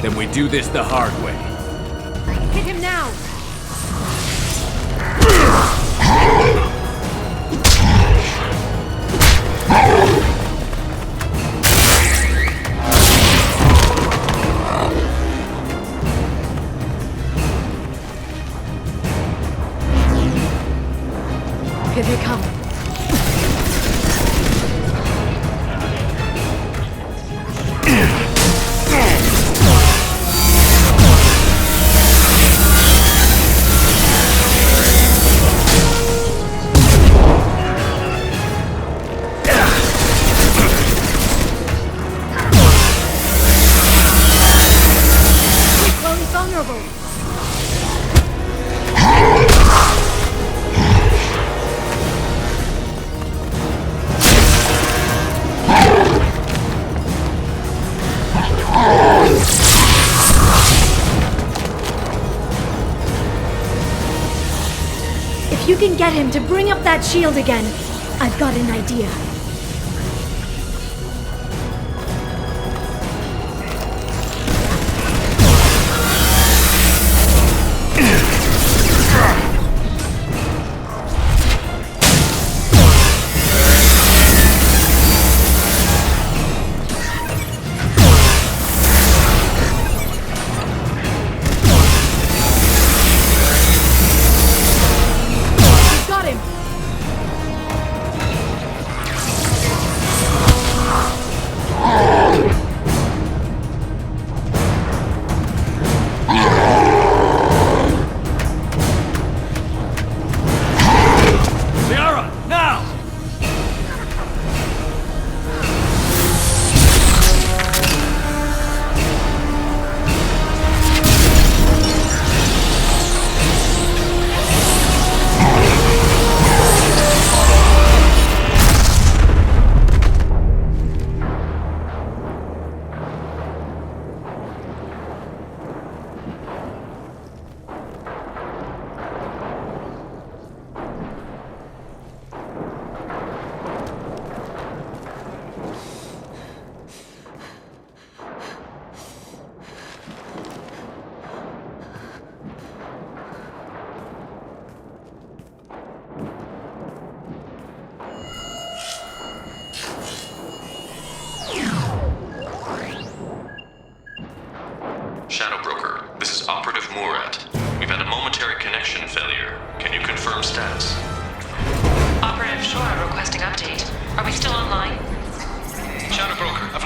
E: Then we do this the hard way.
W: Hit him now! Here they come. If you can get him to bring up that shield again, I've got an idea.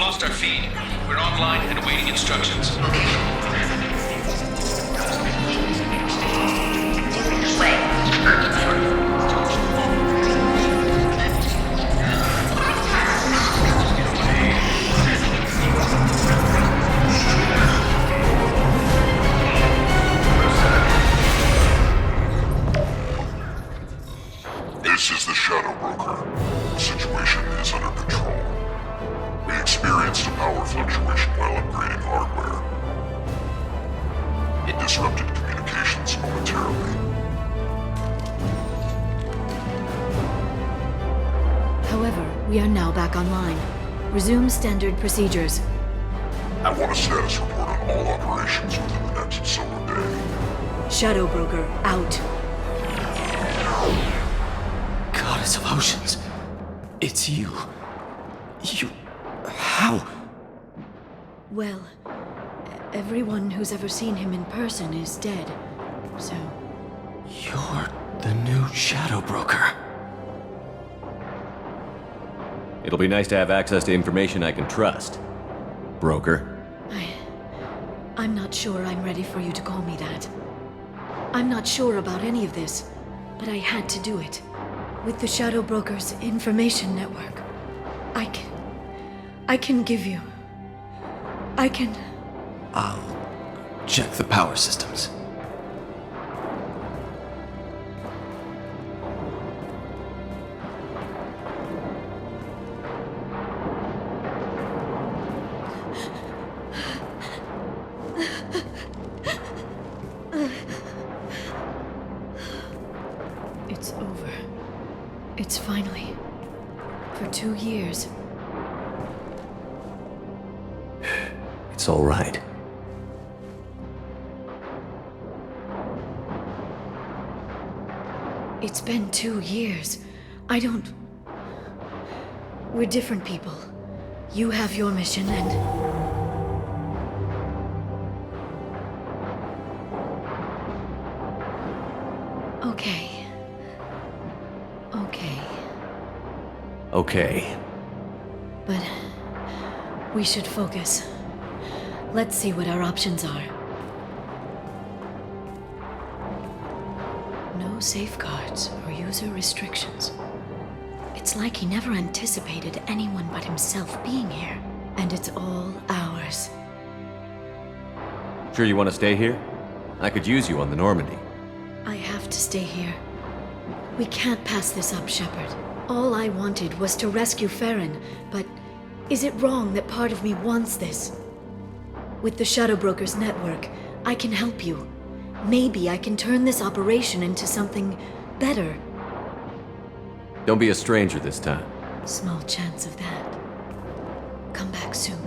J: lost our feed. We're online and awaiting instructions.
F: This is the Shadow Broker. The situation is under control. We experienced a power fluctuation while upgrading hardware. It disrupted communications momentarily.
W: However, we are now back online. Resume standard procedures.
F: I want a status report on all operations within the next solar day.
W: Shadow Broker, out.
B: Goddess of Oceans. It's you. You... How?
W: Well, everyone who's ever seen him in person is dead, so...
B: You're the new Shadow Broker.
E: It'll be nice to have access to information I can trust. Broker.
W: I'm not sure I'm ready for you to call me that. I'm not sure about any of this, but I had to do it. With the Shadow Broker's information network, I can give you...
B: I'll check the power systems.
W: It's over. It's finally... For 2 years.
E: It's all right.
W: It's been 2 years. I don't... We're different people. You have your mission and... Okay.
E: Okay.
W: But... we should focus. Let's see what our options are. No safeguards or user restrictions. It's like he never anticipated anyone but himself being here. And it's all ours.
E: Sure you want to stay here? I could use you on the Normandy.
W: I have to stay here. We can't pass this up, Shepard. All I wanted was to rescue Farron, but is it wrong that part of me wants this? With the Shadow Broker's network, I can help you. Maybe I can turn this operation into something better.
E: Don't be a stranger this time.
W: Small chance of that. Come back soon.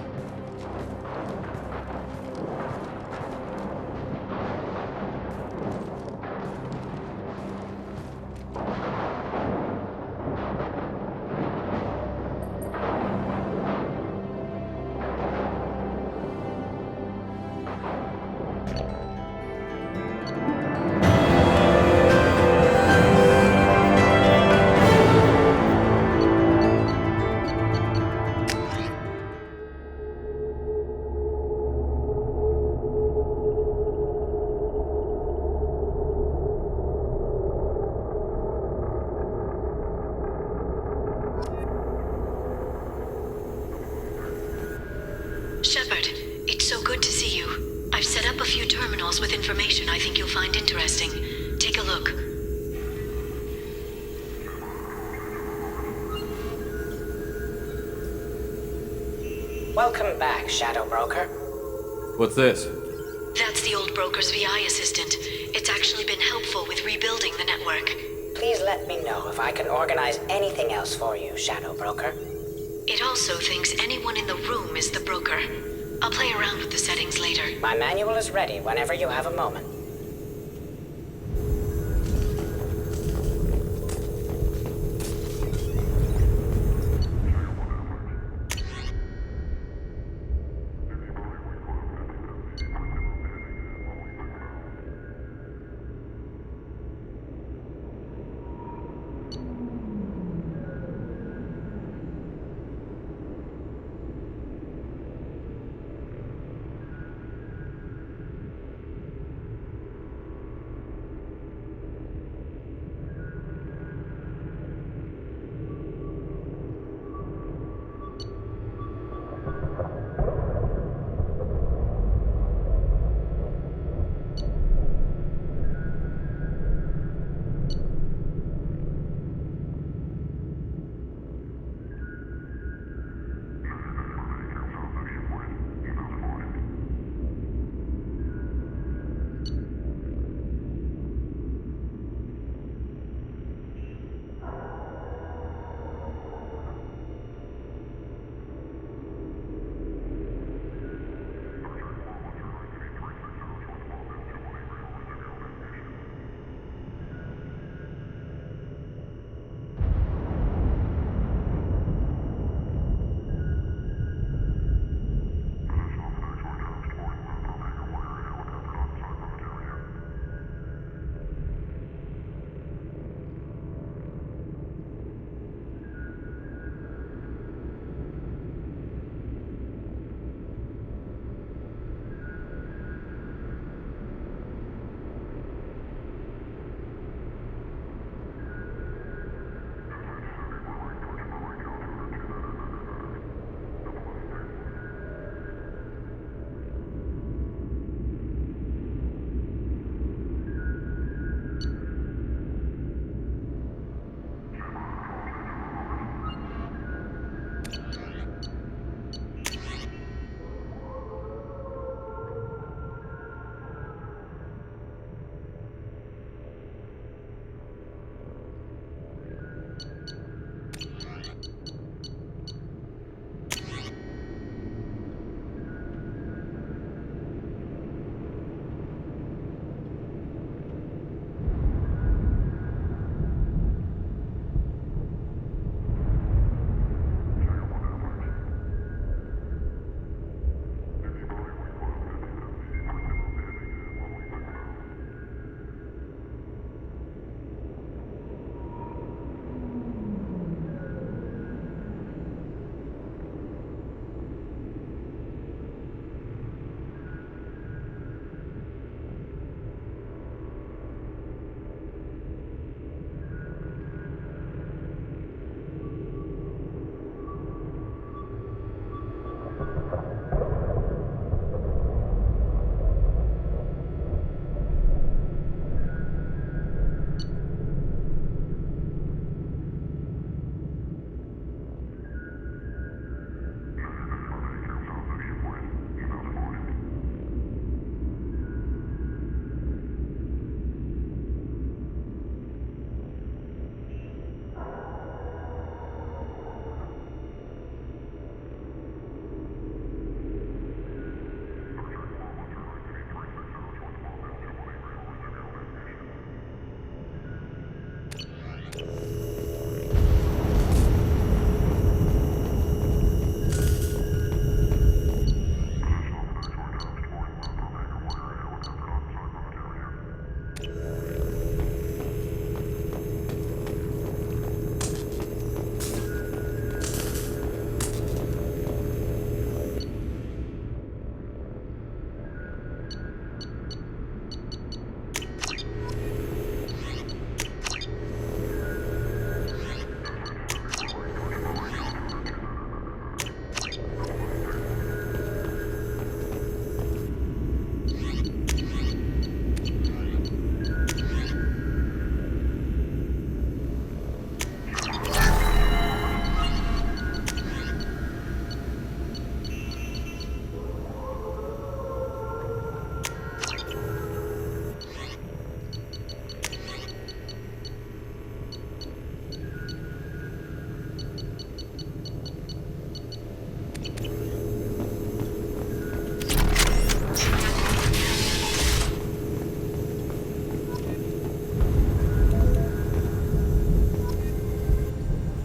I: Shepard, it's so good to see you. I've set up a few terminals with information I think you'll find interesting. Take a look.
M: Welcome back, Shadow Broker.
E: What's this?
I: That's the old broker's VI assistant. It's actually been helpful with rebuilding the network.
M: Please let me know if I can organize anything else for you, Shadow Broker.
I: It also thinks anyone in the room is the broker. I'll play around with the settings later.
M: My manual is ready whenever you have a moment.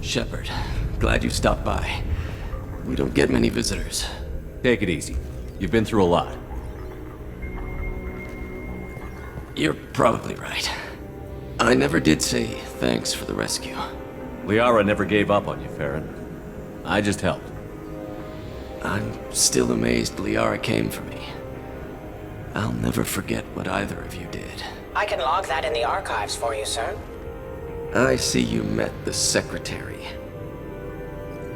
B: Shepard, glad you stopped by. We don't get many visitors.
E: Take it easy. You've been through a lot.
B: You're probably right. I never did say thanks for the rescue.
E: Liara never gave up on you, Farron. I just helped.
B: I'm still amazed Liara came for me. I'll never forget what either of you did.
M: I can log that in the archives for you, sir.
B: I see you met the secretary.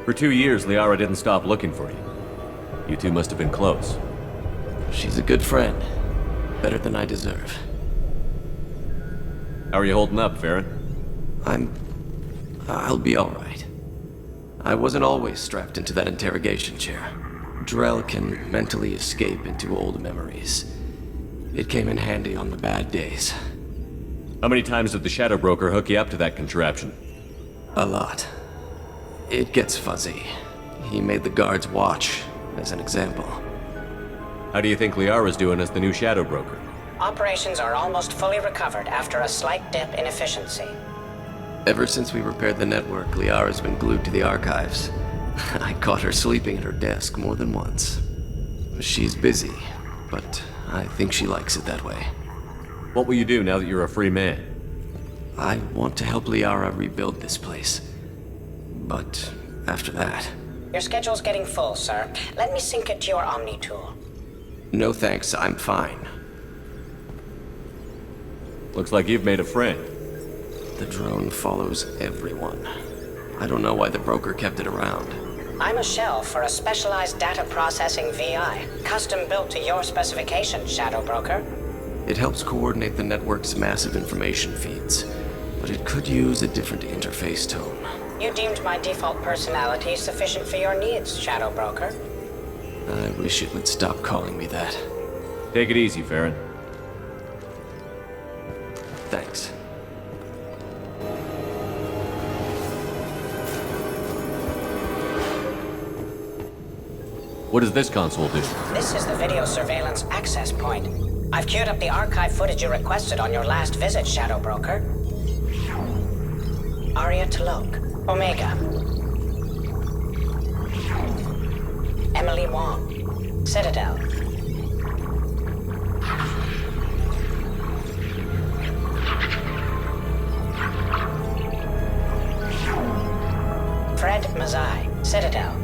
E: For 2 years, Liara didn't stop looking for you. You two must have been close.
B: She's a good friend. Better than I deserve.
E: How are you holding up, Farron?
B: I'll be alright. I wasn't always strapped into that interrogation chair. Drell can mentally escape into old memories. It came in handy on the bad days.
E: How many times did the Shadow Broker hook you up to that contraption?
B: A lot. It gets fuzzy. He made the guards watch, as an example.
E: How do you think Liara's doing as the new Shadow Broker?
M: Operations are almost fully recovered after a slight dip in efficiency.
B: Ever since we repaired the network, Liara's been glued to the archives. I caught her sleeping at her desk more than once. She's busy, but I think she likes it that way.
E: What will you do now that you're a free man?
B: I want to help Liara rebuild this place. But after that...
M: Your schedule's getting full, sir. Let me sync it to your Omni tool.
B: No thanks, I'm fine.
E: Looks like you've made a friend.
B: The drone follows everyone. I don't know why the broker kept it around.
M: I'm a shell for a specialized data processing VI, custom built to your specifications, Shadow Broker.
B: It helps coordinate the network's massive information feeds, but it could use a different interface tone.
M: You deemed my default personality sufficient for your needs, Shadow Broker.
B: I wish it would stop calling me that.
E: Take it easy, Farron.
B: Thanks.
E: What does this console do?
M: This is the video surveillance access point. I've queued up the archive footage you requested on your last visit, Shadow Broker. Arya T'Loak, Omega. Emily Wong, Citadel. Fred Mazai, Citadel.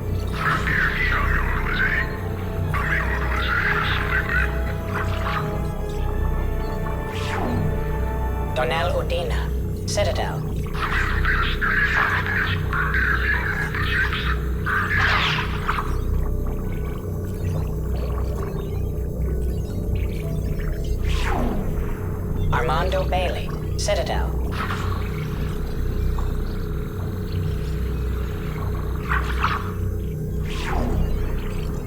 M: Donnell Udina, Citadel. Armando Bailey, Citadel.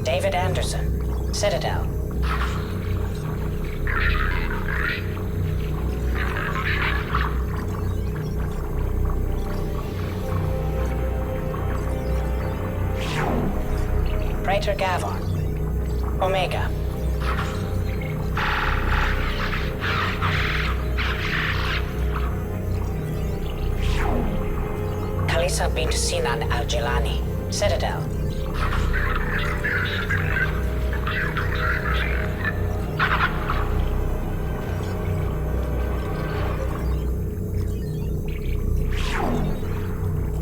M: David Anderson, Citadel. Praetor Gavon, Omega. Kalisa bint Sinan al-Jilani, Citadel.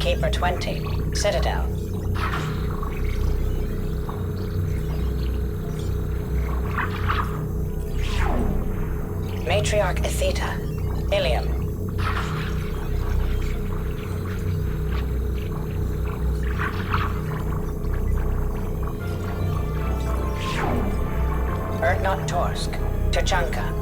M: Keeper 20, Citadel. Matriarch Atheta, Ilium. Erdnot Torsk, Tuchanka.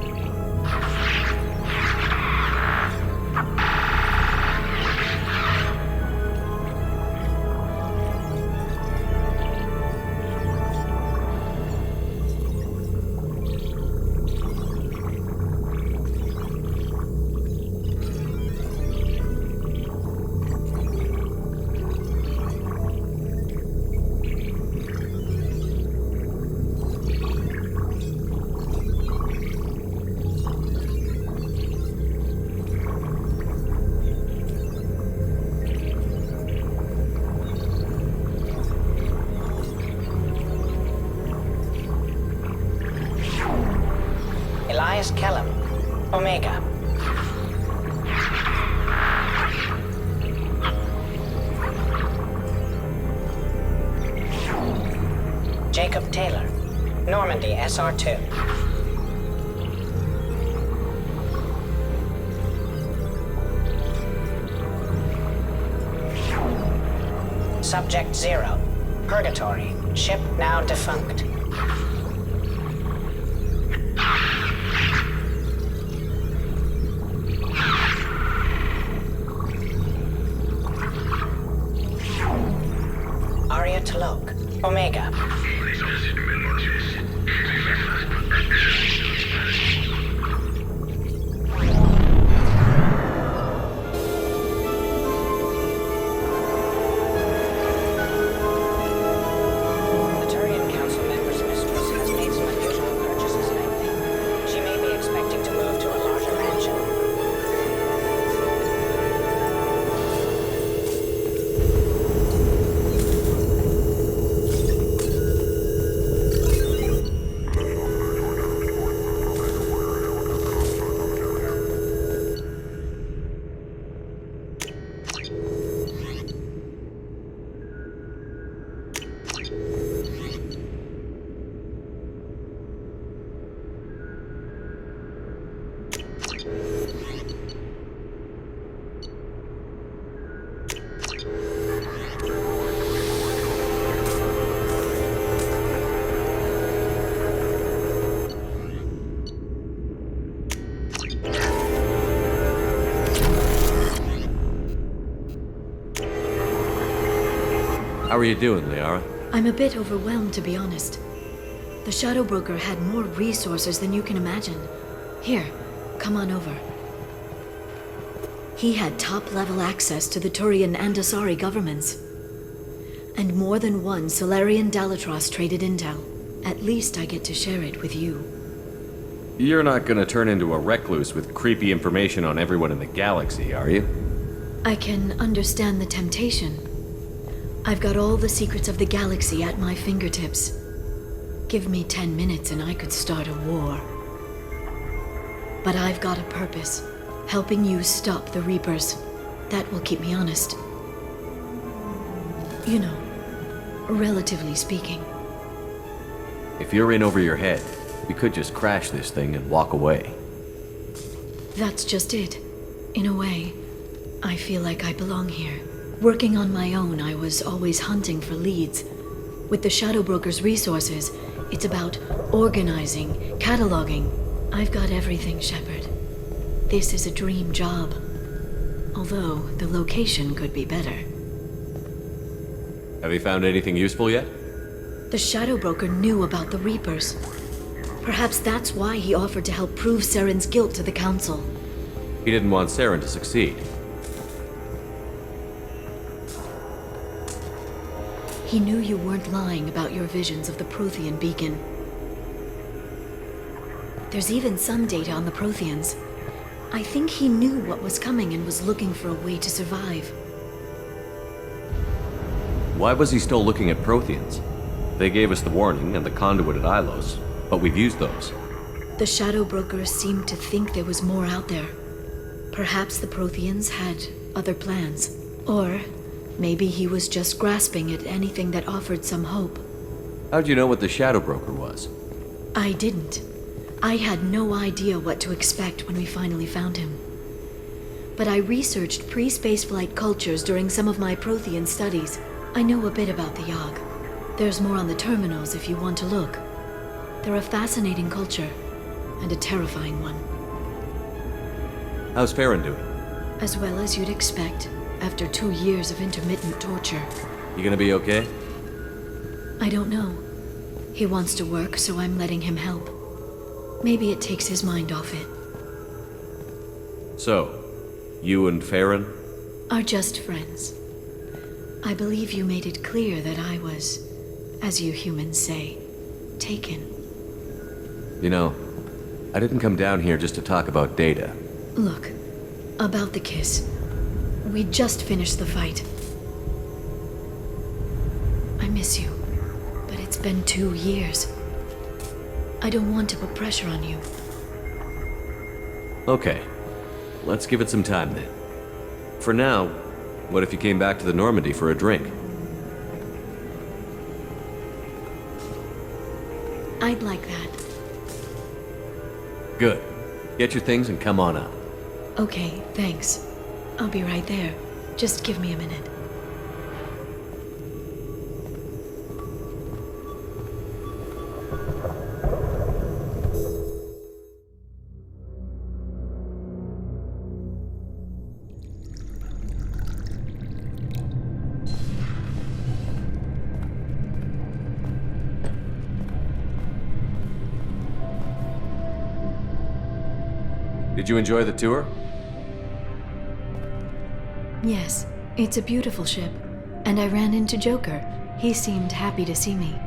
M: Jacob Taylor, Normandy SR2. Subject 0. Purgatory. Ship now defunct. Aria Talok. Omega.
E: How are you doing, Liara?
W: I'm a bit overwhelmed, to be honest. The Shadow Broker had more resources than you can imagine. Here, come on over. He had top-level access to the Turian and Asari governments. And more than one Solarian Dalatros traded intel. At least I get to share it with you.
E: You're not gonna turn into a recluse with creepy information on everyone in the galaxy, are you?
W: I can understand the temptation. I've got all the secrets of the galaxy at my fingertips. Give me 10 minutes and I could start a war. But I've got a purpose. Helping you stop the Reapers. That will keep me honest. You know, relatively speaking.
E: If you're in over your head, we could just crash this thing and walk away.
W: That's just it. In a way, I feel like I belong here. Working on my own, I was always hunting for leads. With the Shadow Broker's resources, it's about organizing, cataloging. I've got everything, Shepard. This is a dream job. Although, the location could be better.
E: Have you found anything useful yet?
W: The Shadow Broker knew about the Reapers. Perhaps that's why he offered to help prove Saren's guilt to the Council.
E: He didn't want Saren to succeed.
W: He knew you weren't lying about your visions of the Prothean beacon. There's even some data on the Protheans. I think he knew what was coming and was looking for a way to survive.
E: Why was he still looking at Protheans? They gave us the warning and the conduit at Ilos, but we've used those.
W: The Shadow Brokers seemed to think there was more out there. Perhaps the Protheans had other plans. Or maybe he was just grasping at anything that offered some hope.
E: How'd you know what the Shadow Broker was?
W: I didn't. I had no idea what to expect when we finally found him. But I researched pre-spaceflight cultures during some of my Prothean studies. I know a bit about the Yogg. There's more on the terminals if you want to look. They're a fascinating culture, and a terrifying one.
E: How's Farron doing?
W: As well as you'd expect, after 2 years of intermittent torture.
E: You gonna be okay?
W: I don't know. He wants to work, so I'm letting him help. Maybe it takes his mind off it.
E: So, you and Farron?
W: Are just friends. I believe you made it clear that I was, as you humans say, taken.
E: You know, I didn't come down here just to talk about data.
W: Look, about the kiss. We just finished the fight. I miss you, but it's been 2 years. I don't want to put pressure on you.
E: Okay, let's give it some time then. For now, what if you came back to the Normandy for a drink?
W: I'd like that.
E: Good. Get your things and come on up.
W: Okay, thanks. I'll be right there. Just give me a minute.
E: Did you enjoy the tour?
W: Yes, it's a beautiful ship. And I ran into Joker. He seemed happy to see me.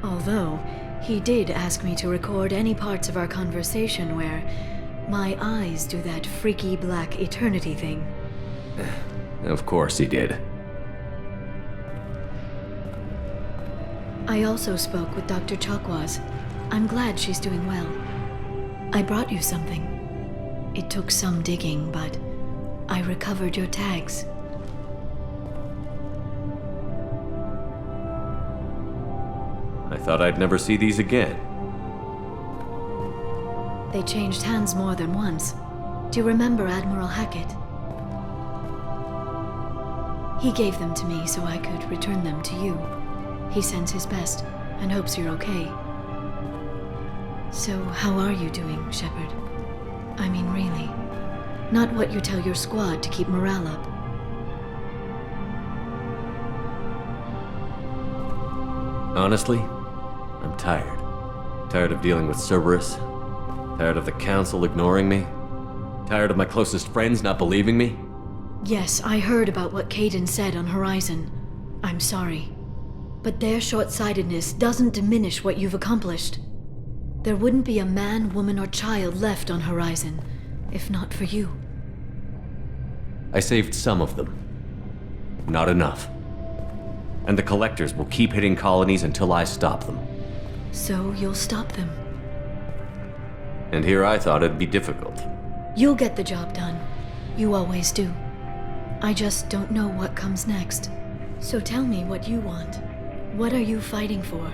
W: Although, he did ask me to record any parts of our conversation where my eyes do that freaky black eternity thing.
E: Of course he did.
W: I also spoke with Dr. Chakwas. I'm glad she's doing well. I brought you something. It took some digging, but I recovered your tags.
E: I thought I'd never see these again.
W: They changed hands more than once. Do you remember Admiral Hackett? He gave them to me so I could return them to you. He sends his best and hopes you're okay. So, how are you doing, Shepard? I mean, really. Not what you tell your squad to keep morale up.
E: Honestly, I'm tired. Tired of dealing with Cerberus. Tired of the Council ignoring me. Tired of my closest friends not believing me.
W: Yes, I heard about what Kaidan said on Horizon. I'm sorry. But their short-sightedness doesn't diminish what you've accomplished. There wouldn't be a man, woman, or child left on Horizon, if not for you.
E: I saved some of them. Not enough. And the Collectors will keep hitting colonies until I stop them.
W: So you'll stop them.
E: And here I thought it'd be difficult.
W: You'll get the job done. You always do. I just don't know what comes next. So tell me what you want. What are you fighting for?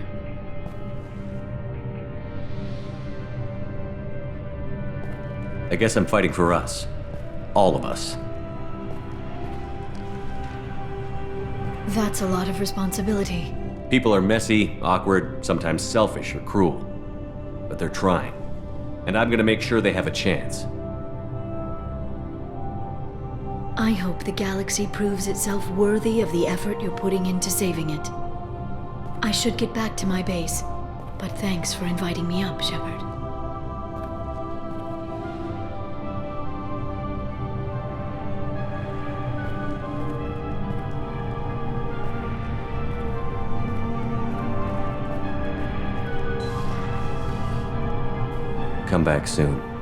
E: I guess I'm fighting for us. All of us.
W: That's a lot of responsibility.
E: People are messy, awkward, sometimes selfish or cruel. But they're trying. And I'm gonna make sure they have a chance.
W: I hope the galaxy proves itself worthy of the effort you're putting into saving it. I should get back to my base, but thanks for inviting me up, Shepard.
E: Come back soon.